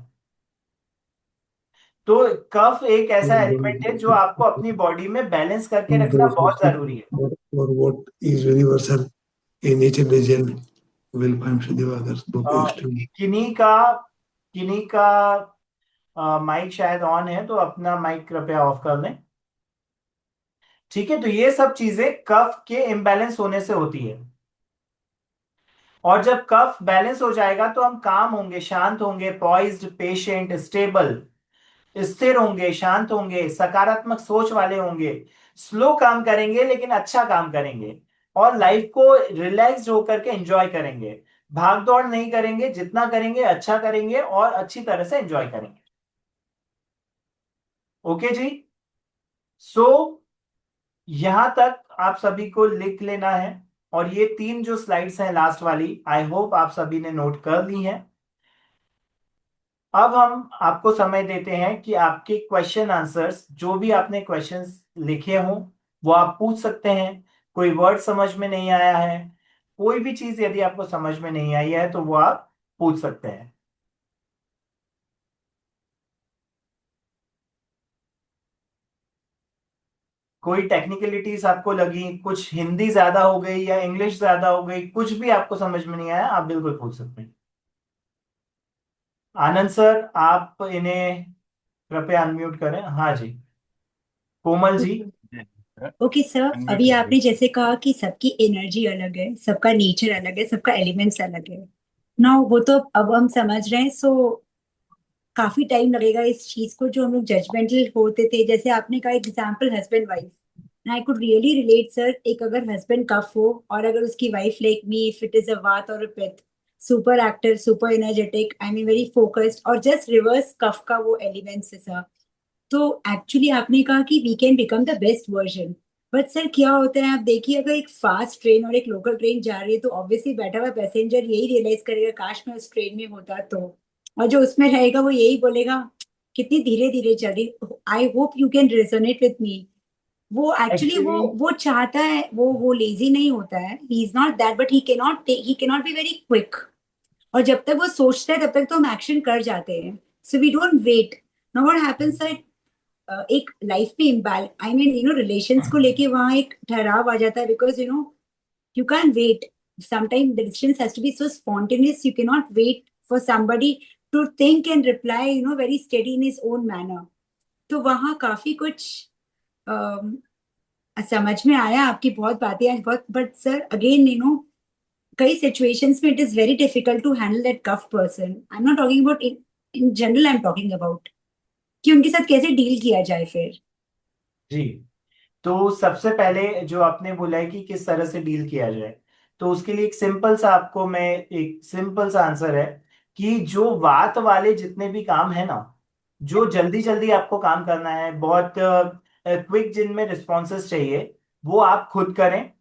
तो कफ एक ऐसा एलिमेंट है जो आपको अपनी बॉडी में बैलेंस करके रखना बहुत जरूरी है। or what is universal in each religion. will find Diwakar तो पेस्ट। किन्हीं का किन्हीं का माइक शायद ऑन है, तो अपना माइक कृपया ऑफ कर लें। ठीक है, तो ये सब चीजें कफ के इम्बैलेंस होने से होती है। और जब कफ बैलेंस हो जाएगा तो हम काम होंगे, शांत होंगे, पॉइज्ड, पेशेंट, स्टेबल, स्थिर होंगे, शांत होंगे, सकारात्मक सोच वाले होंगे, स्लो काम करेंगे लेकिन अच्छा काम करेंगे, और लाइफ को रिलैक्स्ड होकर के एंजॉय करेंगे। भाग दौड़ नहीं करेंगे, जितना करेंगे अच्छा करेंगे और अच्छी तरह से एंजॉय करेंगे। ओके जी। सो यहां तक आप सभी को लिख लेना है। और ये 3 जो स्लाइड्स हैं लास्ट वाली, आई होप आप सभी ने नोट कर ली हैं। अब हम आपको समय देते हैं कि आपके क्वेश्चन आंसर्स, जो भी आपने क्वेश्चंस लिखे हों, वो आप पूछ सकते हैं। कोई वर्ड समझ में नहीं आया है, कोई भी चीज यदि आपको समझ में नहीं आई है, तो वो आप पूछ सकते हैं। कोई टेक्निकलिटीज आपको लगी, कुछ हिंदी ज्यादा हो गई या इंग्लिश ज्यादा हो गई, कुछ भी आपको समझ में नहीं आया, आप बिल्कुल पूछ सकते हैं। आनंद सर, आप इन्हें कृपया अनम्यूट करें। हाँ जी। कोमल जी। ओके सर, अभी आपने जैसे कहा कि सबकी एनर्जी अलग है, सबका नेचर अलग है, सबका एलिमेंट्स अलग है ना, वो तो अब हम समझ रहे हैं। सो काफी टाइम लगेगा इस चीज को, जो हम लोग जजमेंटल होते थे। जैसे आपने कहा example husband wife, I could really relate sir. एक अगर हस्बैंड कफ हो और अगर उसकी wife like me, if it is a वात और अ पित्त, super active, super energetic, I mean very focused, और जस्ट रिवर्स कफ का वो एलिमेंट्स है सर। तो एक्चुअली आपने कहा कि we can become the best version. But sir क्या होता है, आप देखिए अगर एक फास्ट ट्रेन और एक लोकल ट्रेन जा रही है, तो ऑब्वियसली बैठा हुआ पैसेंजर यही रियलाइज करेगा काश मैं उस ट्रेन में होता तो। और जो उसमें रहेगा वो यही बोलेगा कितनी धीरे धीरे चल रही। I hope you can resonate with me. वो एक्चुअली एक्चुअली वो चाहता है, वो लेजी नहीं होता है, he is not that, but he can not be very quick. और जब तक वो सोचता है तब तक तो हम एक्शन कर जाते हैं। So we don't wait. Now what happens, एक लाइफ में इम्बैल, आई मीन रिलेशंस को लेके वहां एक ठहराव आ जाता है, because you can wait. Sometime the decisions has to be so spontaneous, you can not wait for somebody to think and reply very steady in his own manner. तो वहाँ काफी कुछ अम, समझ में आया, आपकी बहुत बातें आज बहुत। बट सर अगेन कई सिचुएशंस में it is very difficult to handle that kapha person. I am not talking about in general, I am talking about कि उनके साथ कैसे डील किया जाए फिर। जी, तो सबसे पहले जो आपने बोला है कि किस तरह से डील किया जाए, तो उसके लिए एक सिंपल सा आपको मैं एक सिंपल सा आंसर है कि जो बात वाले जितने भी काम है ना, जो जल्दी जल्दी आपको काम करना है, बहुत क्विक, जिनमें रिस्पॉन्सेस चाहिए, वो आप खुद करें।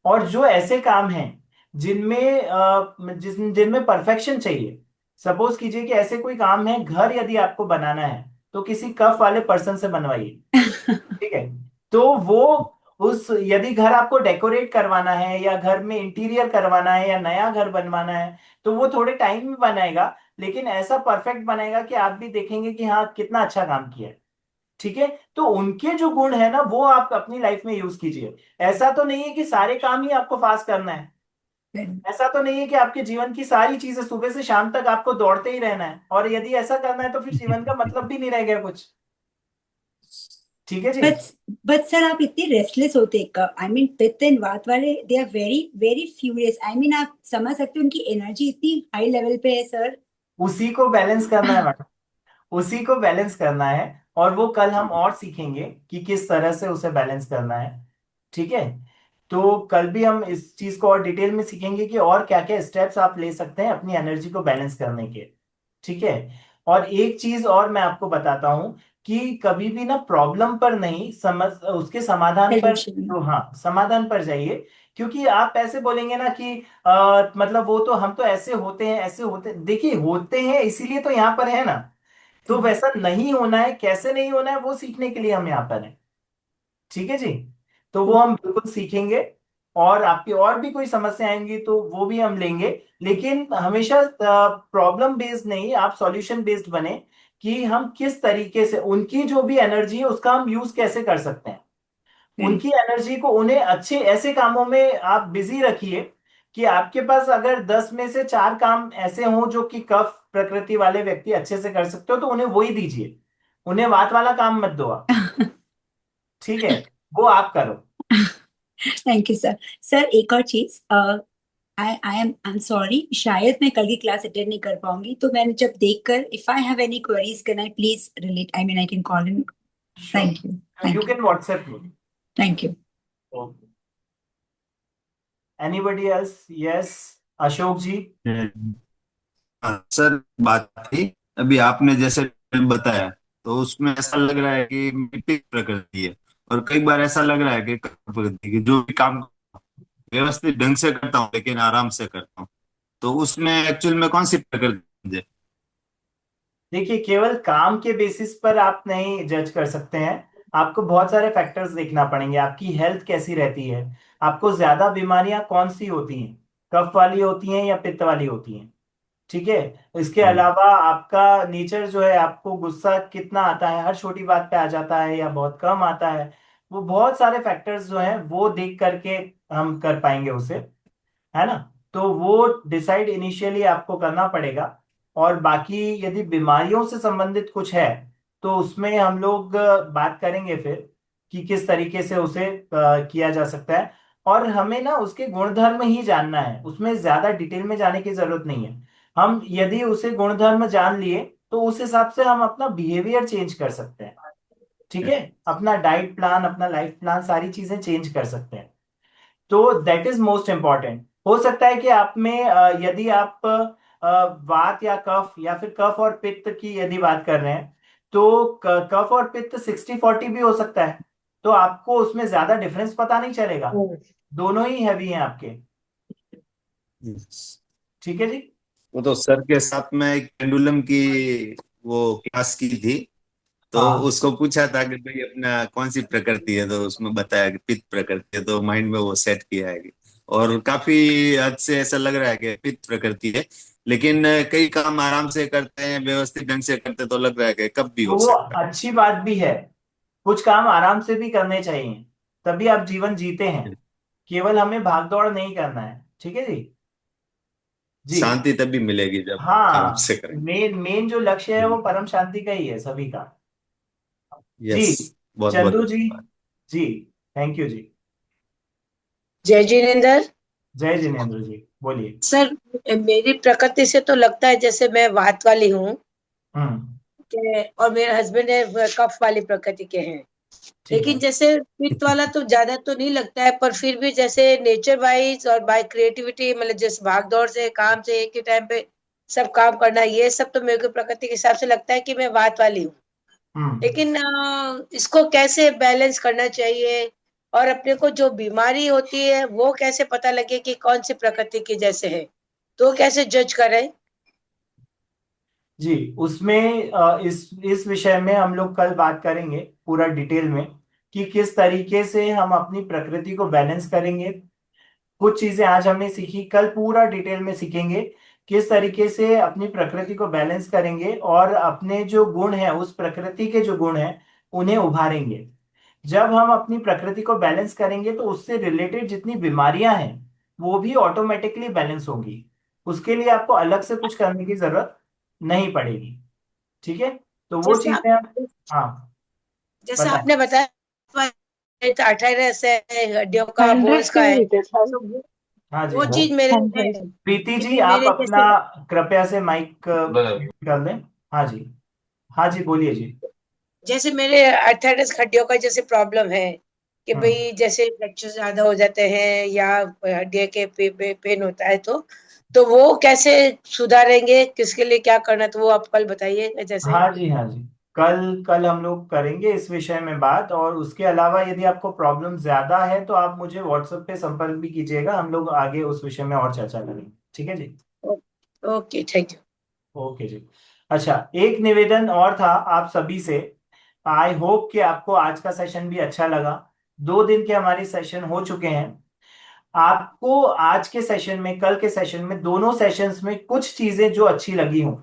और जो ऐसे काम हैं जिनमें जिनमें परफेक्शन चाहिए, सपोज कीजिए कि ऐसे कोई काम है, घर यदि आपको बनाना है, तो किसी कफ वाले पर्सन से बनवाइए। ठीक है। तो वो उस यदि घर आपको डेकोरेट करवाना है या घर में इंटीरियर करवाना है या नया घर बनवाना है, तो वो थोड़े टाइम में बनाएगा, लेकिन ऐसा परफेक्ट बनाएगा कि आप भी देखेंगे कि हाँ कितना अच्छा काम किया है। ठीक है। तो उनके जो गुण है ना, वो आप अपनी लाइफ में यूज कीजिए। ऐसा तो नहीं है कि सारे काम ही आपको फास्ट करना है। ऐसा तो नहीं है कि आपके जीवन की सारी चीजें सुबह से शाम तक आपको दौड़ते ही रहना है, और यदि ऐसा करना है तो फिर जीवन का मतलब भी नहीं रह गया कुछ। ठीक है जी। बट बट सर आप इतने रेस्टलेस होते, आई मीन पित्त एंड वात वाले, they are very very furious. I mean आप समझ सकते हो उनकी एनर्जी इतनी हाई लेवल पे है सर। उसी को बैलेंस करना है मैडम, उसी को बैलेंस करना है। और वो कल हम और सीखेंगे कि किस तरह से उसे बैलेंस करना है। ठीक है। तो कल भी हम इस चीज को और डिटेल में सीखेंगे कि और क्या क्या स्टेप्स आप ले सकते हैं अपनी एनर्जी को बैलेंस करने के। ठीक है। और एक चीज और मैं आपको बताता हूं कि कभी भी ना प्रॉब्लम पर नहीं, समझ उसके समाधान पर, सोल्यूशन। तो हाँ समाधान पर जाइए। क्योंकि आप ऐसे बोलेंगे ना कि मतलब वो तो, हम तो ऐसे होते हैं, ऐसे होते हैं, देखिए होते हैं इसीलिए तो यहाँ पर है ना। तो वैसा नहीं होना है, कैसे नहीं होना है, वो सीखने के लिए हम यहाँ पर हैं। ठीक है जी। तो वो हम बिल्कुल सीखेंगे। और आपकी और भी कोई समस्या आएंगी तो वो भी हम लेंगे। लेकिन हमेशा प्रॉब्लम बेस्ड नहीं, आप सॉल्यूशन बेस्ड बने कि हम किस तरीके से उनकी जो भी एनर्जी है उसका हम यूज कैसे कर सकते हैं। उनकी एनर्जी को, उन्हें अच्छे ऐसे कामों में आप बिजी रखिए कि आपके पास अगर 10 में से 4 काम ऐसे हों जो कि कफ प्रकृति वाले व्यक्ति अच्छे से कर सकते हो, तो उन्हें वही दीजिए। उन्हें वात वाला काम मत दो आप। ठीक है, वो आप करो। Thank you sir. सर एक और चीज, आई एम सॉरी, शायद मैं कल की क्लास अटेंड नहीं कर पाऊंगी, तो मैंने जब देखकर, if I have any queries can I please relate, I mean I can call in. Thank you. You thank you. Can WhatsApp me. Thank you. Okay, anybody else? Yes, Ashok ji. हाँ, sir बात थी अभी आपने जैसे बताया, तो उसमें ऐसा लग रहा है कि मिट्टी की प्रकृति है, और कई बार ऐसा लग रहा है कि प्रकृति की जो भी काम व्यवस्थित ढंग से करता हूँ लेकिन आराम से करता हूँ, तो उसमें एक्चुअल में कौन सी प्रकृति है? देखिए, केवल काम के बेसिस पर आप नहीं जज कर सकते हैं। आपको बहुत सारे फैक्टर्स देखना पड़ेंगे। आपकी हेल्थ कैसी रहती है, आपको ज्यादा बीमारियां कौन सी होती हैं, कफ वाली होती हैं या पित्त वाली होती हैं। ठीक है। इसके हम्म। अलावा आपका नेचर जो है, आपको गुस्सा कितना आता है, हर छोटी बात पे आ जाता है या बहुत कम आता है। वो बहुत सारे फैक्टर्स जो हैं वो देख करके हम कर पाएंगे उसे, है ना। तो वो डिसाइड इनिशियली आपको करना पड़ेगा। और बाकी यदि बीमारियों से संबंधित कुछ है, तो उसमें हम लोग बात करेंगे फिर कि किस तरीके से उसे किया जा सकता है। और हमें ना उसके गुणधर्म ही जानना है, उसमें ज्यादा डिटेल में जाने की जरूरत नहीं है। हम यदि उसे गुणधर्म जान लिए, तो उस हिसाब से हम अपना बिहेवियर चेंज कर सकते हैं। ठीक है, अपना डाइट प्लान, अपना लाइफ प्लान, सारी चीजें चेंज कर सकते हैं। तो दैट इज मोस्ट इम्पॉर्टेंट। हो सकता है कि आप में यदि आप वात या कफ, या फिर कफ और पित्त की यदि बात कर रहे हैं, तो कफ और पित्त 60-40 भी हो सकता है। तो आपको उसमें ज्यादा डिफरेंस पता नहीं चलेगा, दोनों ही हैवी हैं आपके। ठीक है जी। वो तो सर के साथ में एक पेंडुलम की वो क्लास की थी, तो हाँ, उसको पूछा था कि भाई अपना कौन सी प्रकृति है, तो उसमें बताया कि पित्त प्रकृति है, तो माइंड में वो सेट किया है और काफी हद से ऐसा लग रहा है कि पित्त प्रकृति है। लेकिन कई काम आराम से करते हैं, व्यवस्थित ढंग से करते हैं, तो लग रहा है कि कब भी तो हो वो सकता अच्छी बात भी है। कुछ काम आराम से भी करने चाहिए, तभी आप जीवन जीते हैं। है। केवल हमें भाग दौड़ नहीं करना है। ठीक है जी। जी। शांति तभी मिलेगी जब आराम हाँ, से करेंगे। मेन मेन जो लक्ष्य है वो परम शांति का ही है सभी का। जी। यस, बहुत बहुत चंदू जी। धन्यवाद। जी। थैंक यू जी। जय जिनेन्द्र। जय जिनेन्द्र जी, बोलिए। सर, मेरी प्रकृति से तो लगता है जैसे मैं वात वाली हूँ, हम्म। और मेरे हस्बैंड है कफ वाली प्रकृति के हैं। ठीक लेकिन है। जैसे पित्त वाला तो ज्यादा तो नहीं लगता है, पर फिर भी जैसे नेचर वाइज और बाय क्रिएटिविटी, मतलब जैसे भाग दौड़ से काम से एक ही टाइम पे सब काम करना, ये सब तो मेरे को प्रकृति के हिसाब से लगता है कि मैं वात वाली हूँ। हम्म। लेकिन इसको कैसे बैलेंस करना चाहिए, और अपने को जो बीमारी होती है वो कैसे पता लगे कि कौन सी प्रकृति की जैसे है, तो कैसे जज करें? जी, उसमें इस विषय में हम लोग कल बात करेंगे पूरा डिटेल में, कि किस तरीके से हम अपनी प्रकृति को बैलेंस करेंगे। कुछ चीजें आज हमने सीखी, कल पूरा डिटेल में सीखेंगे किस तरीके से अपनी प्रकृति को बैलेंस करेंगे और अपने जो गुण हैं, उस प्रकृति के जो गुण हैं, उन्हें उभारेंगे। जब हम अपनी प्रकृति को बैलेंस करेंगे, तो उससे रिलेटेड जितनी बीमारियां हैं वो भी ऑटोमेटिकली बैलेंस होंगी। उसके लिए आपको अलग से कुछ करने की जरूरत नहीं पड़ेगी। ठीक है। तो वो जैसे आप चीजें आप, हाँ, जैसे बताएं। आपने बताया 18 से हड्डियों का, बोन्स का है, तो हाँ जी, वो हाँ जी। चीज मेरे में है। प्रीति जी, लेकिन आप मेरे अपना जैसे कृपया से माइक कर दें। हाँ जी। हाँ जी, बोलिए जी। जैसे मेरे 18 हड्डियों का जैसे प्रॉब्लम है कि हम्म। भाई जैसे फ्रैक्चर ज्यादा हो जाते हैं या हड्डियों के पेन होता है, तो वो कैसे सुधारेंगे, किसके लिए क्या करना, तो वो आप कल बताइए जैसे। हाँ जी, हाँ जी। कल कल हम लोग करेंगे इस विषय में बात। और उसके अलावा यदि आपको प्रॉब्लम ज्यादा है, तो आप मुझे व्हाट्सएप पे संपर्क भी कीजिएगा, हम लोग आगे उस विषय में और चर्चा करेंगे। ठीक है जी। Okay, thank you. ओके जी। अच्छा, एक निवेदन और था आप सभी से। आई होप कि आपको आज का सेशन भी अच्छा लगा। 2 दिन के हमारे सेशन हो चुके हैं। आपको आज के सेशन में, कल के सेशन में, दोनों सेशंस में कुछ चीजें जो अच्छी लगी हों,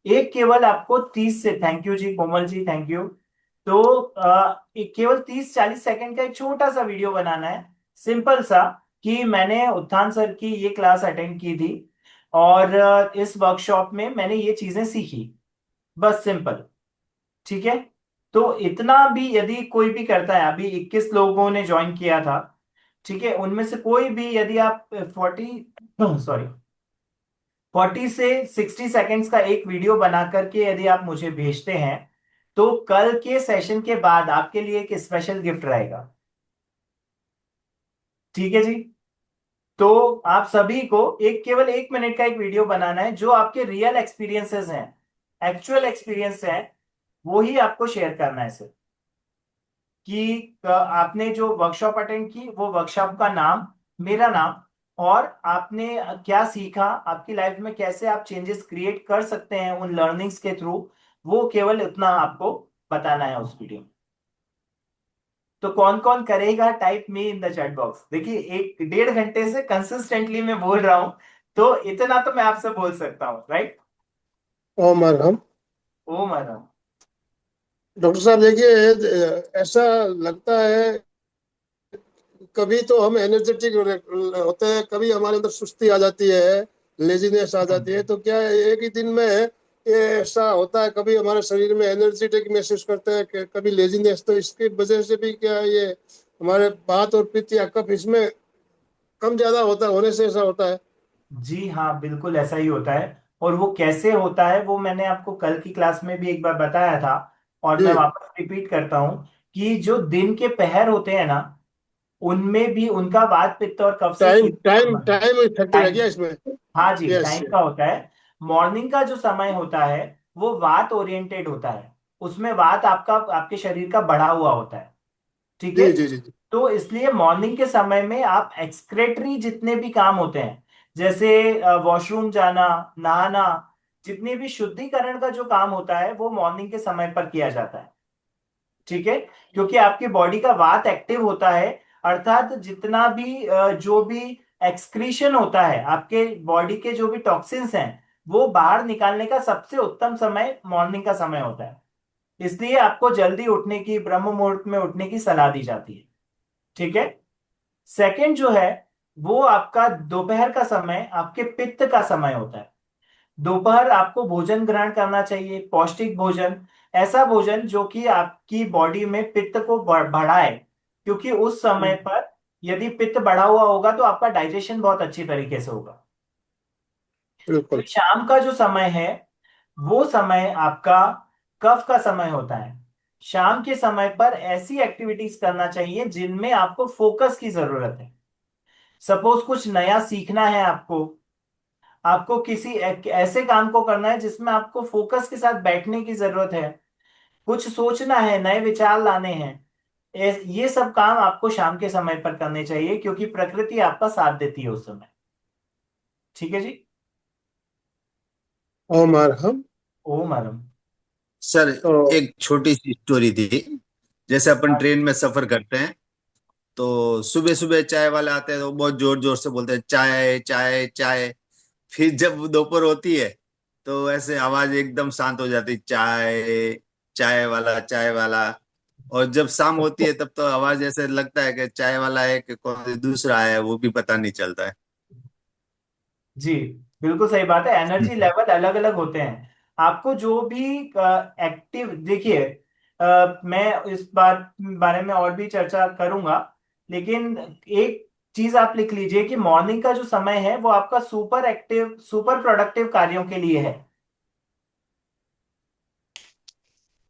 एक केवल आपको 30 से, थैंक यू जी कोमल जी, थैंक यू। तो एक केवल 30-40 सेकंड का एक छोटा सा वीडियो बनाना है, सिंपल सा, कि मैंने उत्थान सर की ये क्लास अटेंड की थी और इस वर्कशॉप में मैंने ये चीजें सीखी, बस सिंपल। ठीक है। तो इतना भी यदि कोई भी करता है, अभी 21 लोगों ने ज्वाइन किया था, ठीक है, उनमें से कोई भी यदि आप 40 से 60 सेकंड्स का एक वीडियो बना करके यदि आप मुझे भेजते हैं, तो कल के सेशन के बाद आपके लिए एक स्पेशल गिफ्ट रहेगा। ठीक है जी। तो आप सभी को केवल 1 मिनट का एक वीडियो बनाना है, जो आपके रियल एक्सपीरियंसेस हैं, एक्चुअल एक्सपीरियंस हैं, वो ही आपको शेयर करना है सर। कि आपने जो वर्कशॉप अटेंड की, वो वर्कशॉप का नाम, मेरा नाम, और आपने क्या सीखा, आपकी लाइफ में कैसे आप चेंजेस क्रिएट कर सकते हैं उन लर्निंग्स के थ्रू, वो केवल इतना आपको बताना है उस वीडियो में। तो कौन कौन करेगा, type me in the chat box. देखिए, 1 1.5 घंटे से कंसिस्टेंटली मैं बोल रहा हूं, तो इतना तो मैं आपसे बोल सकता हूँ, राइट। ओ मरहम। ओ मैडम। डॉक्टर साहब देखिए, ऐसा लगता है कभी तो हम एनर्जेटिक होते हैं, कभी हमारे अंदर सुस्ती आ जाती है, लेजीनेस आ जाती है। तो क्या एक ही दिन में ये ऐसा होता है, कभी हमारे शरीर में एनर्जेटिक महसूस करते हैं कभी लेजीनेस, तो इसकी वजह से भी क्या ये हमारे बात और पित्त या कफ इसमें कम ज्यादा होता है, होने से ऐसा होता है? जी हाँ, बिल्कुल ऐसा ही होता है। और वो कैसे होता है वो मैंने आपको कल की क्लास में भी एक बार बताया था, और मैं जी। वापस रिपीट करता हूँ कि जो दिन के पहर होते हैं ना, उनमें भी उनका वात पित्त और कफ से टाइम सीधा टाइम संबंध है। टाइम फैक्टर है टाइम क्या से। इसमें? हाँ जी, यस। टाइम का होता है। मॉर्निंग का जो समय होता है वो वात ओरिएंटेड होता है, उसमें वात आपका, आपके शरीर का बढ़ा हुआ होता है। ठीक है। जी जी जी जी। तो इसलिए मॉर्निंग के समय में आप एक्सक्रेटरी जितने भी काम होते हैं, जैसे वॉशरूम जाना, नहाना, जितने भी शुद्धिकरण का जो काम होता है, वो मॉर्निंग के समय पर किया जाता है। ठीक है। क्योंकि आपकी बॉडी का वात एक्टिव होता है, अर्थात जितना भी जो भी एक्सक्रीशन होता है, आपके बॉडी के जो भी टॉक्सिन्स हैं, वो बाहर निकालने का सबसे उत्तम समय मॉर्निंग का समय होता है। इसलिए आपको जल्दी उठने की, ब्रह्म मुहूर्त में उठने की सलाह दी जाती है। ठीक है। सेकंड जो है, वो आपका दोपहर का समय आपके पित्त का समय होता है। दोपहर आपको भोजन ग्रहण करना चाहिए, पौष्टिक भोजन, ऐसा भोजन जो कि आपकी बॉडी में पित्त को बढ़ाए, क्योंकि उस समय पर यदि पित्त बढ़ा हुआ होगा तो आपका डाइजेशन बहुत अच्छी तरीके से होगा। फिर बिल्कुल। शाम का जो समय है, वो समय आपका कफ का समय होता है। शाम के समय पर ऐसी एक्टिविटीज करना चाहिए जिनमें आपको फोकस की जरूरत है। सपोज कुछ नया सीखना है आपको, आपको किसी ऐसे काम को करना है जिसमें आपको फोकस के साथ बैठने की जरूरत है, कुछ सोचना है, नए विचार लाने हैं, ये सब काम आपको शाम के समय पर करने चाहिए, क्योंकि प्रकृति आपका साथ देती है उस समय। ठीक है जी। ओमर हम। ओम हरम। सर, तो एक छोटी सी स्टोरी थी। जैसे अपन ट्रेन में सफर करते हैं, तो सुबह सुबह चाय वाले आते हैं तो बहुत जोर जोर से बोलते हैं चाय चाय चाय। फिर जब दोपहर होती है तो ऐसे आवाज एकदम शांत हो जाती, चाय चाय वाला चाय वाला। और जब शाम होती है तब तो आवाज ऐसे लगता है कि चाय वाला है कि कौन दूसरा है, वो भी पता नहीं चलता है। जी, बिल्कुल सही बात है। एनर्जी लेवल अलग अलग होते हैं। आपको जो भी एक्टिव, देखिए, मैं इस बात बारे में और भी चर्चा करूंगा, लेकिन एक चीज आप लिख लीजिए कि मॉर्निंग का जो समय है वो आपका सुपर एक्टिव, सुपर प्रोडक्टिव कार्यों के लिए है।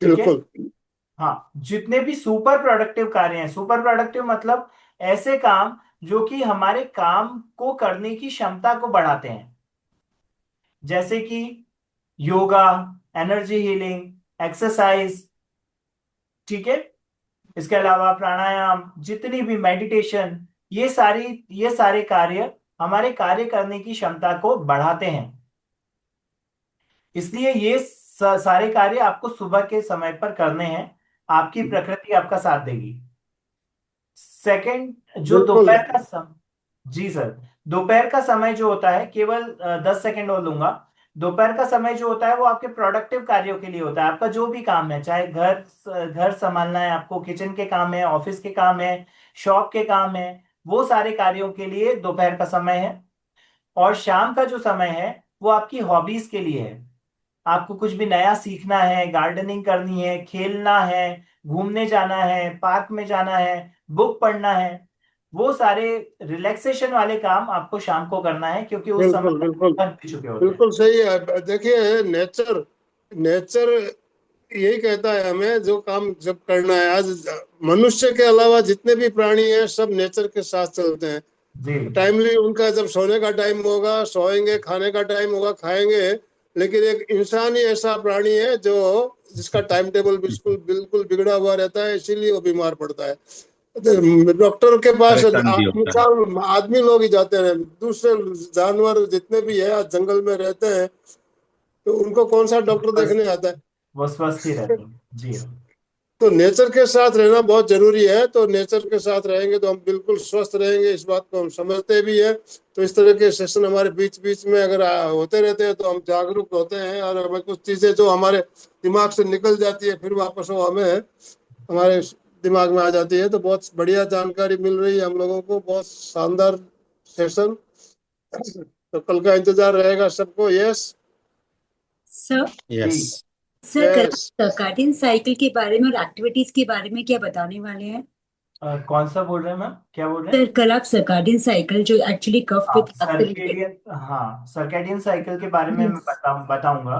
ठीक है। बिल्कुल। हाँ, जितने भी सुपर प्रोडक्टिव कार्य हैं, सुपर प्रोडक्टिव मतलब ऐसे काम जो कि हमारे काम को करने की क्षमता को बढ़ाते हैं, जैसे कि योगा, एनर्जी हीलिंग, एक्सरसाइज। ठीक है। इसके अलावा प्राणायाम, जितनी भी मेडिटेशन, ये सारे कार्य हमारे कार्य करने की क्षमता को बढ़ाते हैं। इसलिए ये सारे कार्य आपको सुबह के समय पर करने हैं। आपकी प्रकृति आपका साथ देगी। सेकंड, जो बिल्कुल। दोपहर का समय, जी सर, दोपहर का समय जो होता है, केवल 10 सेकंड और लूंगा। दोपहर का समय जो होता है वो आपके प्रोडक्टिव कार्यों के लिए होता है। आपका जो भी काम है, चाहे घर घर संभालना है आपको, किचन के काम है, ऑफिस के काम है, शॉप के काम है, वो सारे कार्यों के लिए दोपहर का समय है। और शाम का जो समय है वो आपकी हॉबीज के लिए है। आपको कुछ भी नया सीखना है, गार्डनिंग करनी है, खेलना है, घूमने जाना है, पार्क में जाना है, बुक पढ़ना है, वो सारे रिलैक्सेशन वाले काम आपको शाम को करना है, क्योंकि उस समय बिल्कुल बिल्कुल थक भी चुके होते हैं। बिल्कुल सही है। देखिए, नेचर नेचर यही कहता है हमें जो काम जब करना है। आज मनुष्य के अलावा जितने भी प्राणी हैं सब नेचर के साथ चलते हैं। जी टाइमली उनका जब सोने का टाइम होगा सोएंगे, खाने का टाइम होगा खाएंगे। लेकिन एक इंसान ही ऐसा प्राणी है जो जिसका टाइम टेबल बिल्कुल बिल्कुल बिगड़ा हुआ रहता है, इसीलिए वो बीमार पड़ता है। डॉक्टर के पास परेशान भी होता है। आदमी लोग ही जाते हैं। दूसरे जानवर जितने भी है आज जंगल में रहते हैं, तो उनको कौन सा डॉक्टर बस देखने आता है। वो स्वस्थ ही रहते हैं। जी हाँ। तो नेचर के साथ रहना बहुत जरूरी है। तो नेचर के साथ रहेंगे तो हम बिल्कुल स्वस्थ रहेंगे, इस बात को हम समझते भी है। तो इस तरह के सेशन हमारे बीच बीच में अगर होते रहते हैं तो हम जागरूक होते हैं, और हमें कुछ चीजें जो हमारे दिमाग से निकल जाती है फिर वापस वो हमें हमारे दिमाग में आ जाती है। तो बहुत बढ़िया जानकारी मिल रही है हम लोगों को, बहुत शानदार सेशन। तो कल का इंतजार रहेगा सबको। Yes sir yes. जी सर कल यस। सर्काडियन साइकिल के बारे में और एक्टिविटीज के बारे में क्या बताने वाले हैं? कौन सा बोल रहे हैं मैम, क्या बोल रहे हैं? सर कल आप सर्काडियन साइकिल जो एक्चुअली कफ हाँ विथ से रिलेटेड सर्केडियन, हाँ सर्केडियन साइकिल के बारे में मैं बताऊंगा।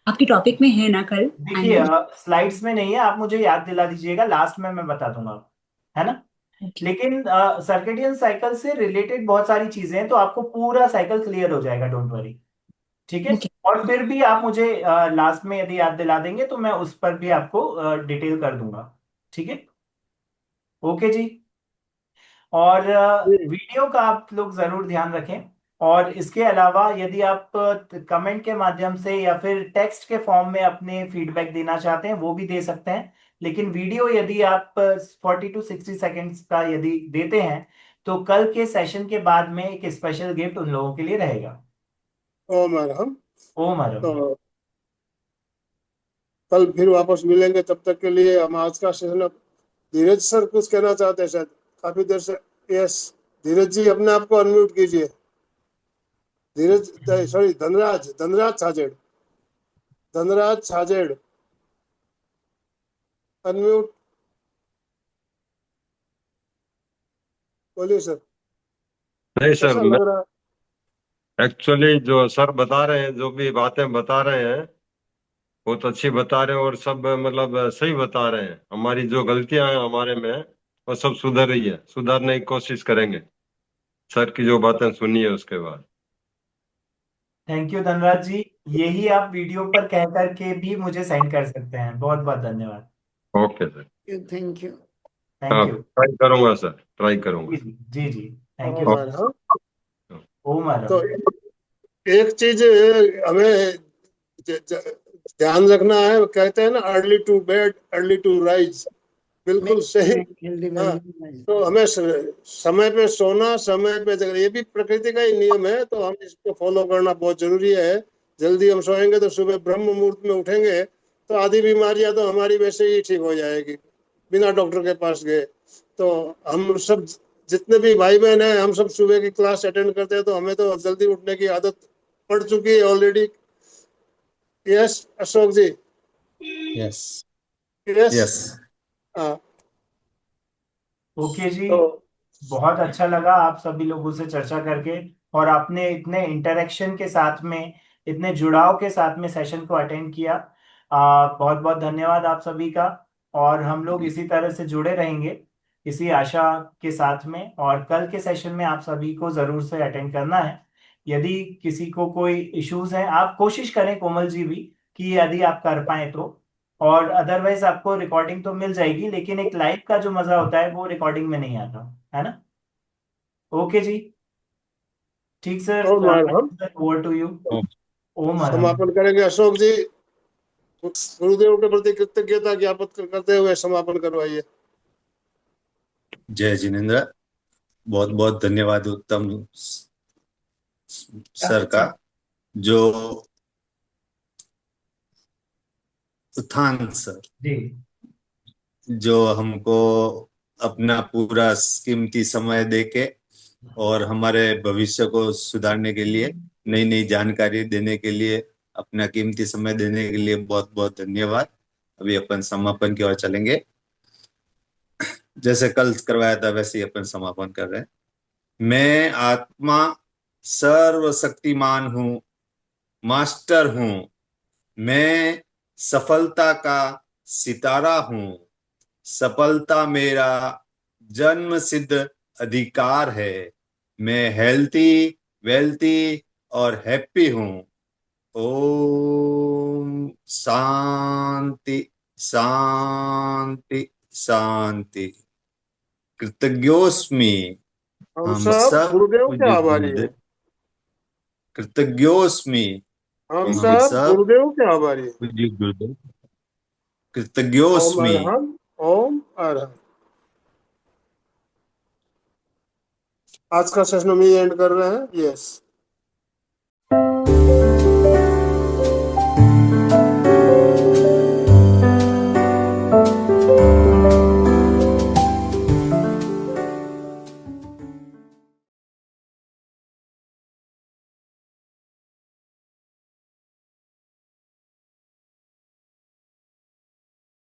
आपके टॉपिक में है ना कल? आई देखिए नो। स्लाइड्स में नहीं है, आप मुझे याद दिला दीजिएगा, लास्ट में मैं बता दूंगा, है ना। ओके। लेकिन सर्केडियन साइकिल से रिलेटेड बहुत सारी चीजें हैं, तो आपको पूरा साइकिल क्लियर हो जाएगा, डोंट वरी। ठीक है। ओके। और फिर भी आप मुझे लास्ट में यदि याद दिला देंगे तो मैं उस पर भी आपको डिटेल कर दूंगा। ठीक है। ओके जी। और वीडियो का आप लोग जरूर ध्यान रखें। और इसके अलावा यदि आप कमेंट के माध्यम से या फिर टेक्स्ट के फॉर्म में अपने फीडबैक देना चाहते हैं वो भी दे सकते हैं। लेकिन वीडियो यदि आप 40 to 60 सेकेंड्स का यदि देते हैं तो कल के सेशन के बाद में एक स्पेशल गिफ्ट उन लोगों के लिए रहेगा। ओ मैडम। ओम हरम। तो कल फिर वापस मिलेंगे, तब तक के लिए हम आज का सेशन। अब धीरज सर कुछ कहना चाहते हैं शायद, काफी देर से। यस, धीरज जी अपने आप को अनम्यूट कीजिए। धीरज, सॉरी, धनराज धनराज छाजेड़। धनराज छाजेड़, अनम्यूट। बोलिए सर, नहीं सर, कैसा मैं लग रहा है? एक्चुअली जो सर बता रहे हैं, जो भी बातें बता रहे हैं बहुत अच्छी बता रहे हैं, और सब मतलब सही बता रहे हैं। हमारी जो गलतियां हैं हमारे में वो सब सुधर रही है, सुधारने की कोशिश करेंगे सर की जो बातें सुनी है उसके बाद। थैंक यू धनराज जी। यही आप वीडियो पर कह करके भी मुझे सेंड कर सकते हैं। बहुत बहुत धन्यवाद। Okay sir. Thank you. Thank हाँ, यू। ट्राई करूंगा सर, ट्राई जी करूंगा। जी जी जी। थैंक ओ यू। मैडम। ओम तो हरम। एक चीज हमें ज- ज- ध्यान रखना है। कहते हैं ना, early to bed early to rise. बिल्कुल सही। हाँ, तो हमें समय पे सोना, समय पे जगना, ये भी प्रकृति का ही नियम है। तो हम इसको फॉलो करना बहुत जरूरी है। जल्दी हम सोएंगे तो सुबह ब्रह्म मुहूर्त में उठेंगे तो आधी बीमारियां तो हमारी वैसे ही ठीक हो जाएगी, बिना डॉक्टर के पास गए। तो हम सब जितने भी भाई बहन हैं, हम सब सुबह की क्लास अटेंड करते हैं, तो हमें तो जल्दी उठने की आदत पड़ चुकी है ऑलरेडी। यस अशोक जी। यस। यस। यस। हाँ। ओके जी। तो बहुत अच्छा लगा आप सभी लोगों से चर्चा करके। और आपने इतने इंटरेक्शन के साथ में, इतने जुड़ाव के साथ में सेशन को अटेंड किया। बहुत बहुत धन्यवाद आप सभी का। और हम लोग इसी तरह से जुड़े रहेंगे, इसी आशा के साथ में। और कल के सेशन में आप सभी को जरूर से अटेंड करना है। यदि किसी को कोई इश्यूज हैं, आप कोशिश करें कोमल जी भी, कि यदि आप कर पाए तो। और अदरवाइज आपको रिकॉर्डिंग तो मिल जाएगी, लेकिन एक लाइव का जो मजा होता है वो रिकॉर्डिंग में नहीं आता, है ना। ओके जी। ठीक सर। और मैडम, ओवर टू यू। ओम हरम। समापन करेंगे अशोक जी। गुरुदेव के प्रति कृतज्ञता ज्ञापित करते हुए समापन करवाइए। जय जिनेन्द्र। बहुत बहुत धन्यवाद उत्तम सर का, जो उत्थान सर, जी जो हमको अपना पूरा कीमती समय देके और हमारे भविष्य को सुधारने के लिए, नई नई जानकारी देने के लिए, अपना कीमती समय देने के लिए बहुत बहुत धन्यवाद। अभी अपन समापन की ओर चलेंगे। जैसे कल करवाया था वैसे ही अपन समापन कर रहे हैं। मैं आत्मा सर्वशक्तिमान हूँ, मास्टर हूँ। मैं सफलता का सितारा हूँ। सफलता मेरा जन्म सिद्ध अधिकार है। मैं हेल्थी, वेल्थी और हैप्पी हूँ। ओम शांति शांति शांति। कृतज्ञोस्मि। हम हम सब सब गुरुदेव के पूज्य आभारी है। गुरुदेव। कृतज्ञोस्मि। हम हम सब सब गुरुदेव के आभारी है। पूज्य गुरुदेव। ओम कृतज्ञोस्मि। अरहम, ओम अरहम। आज का सेशन हम ये एंड कर रहे हैं। यस।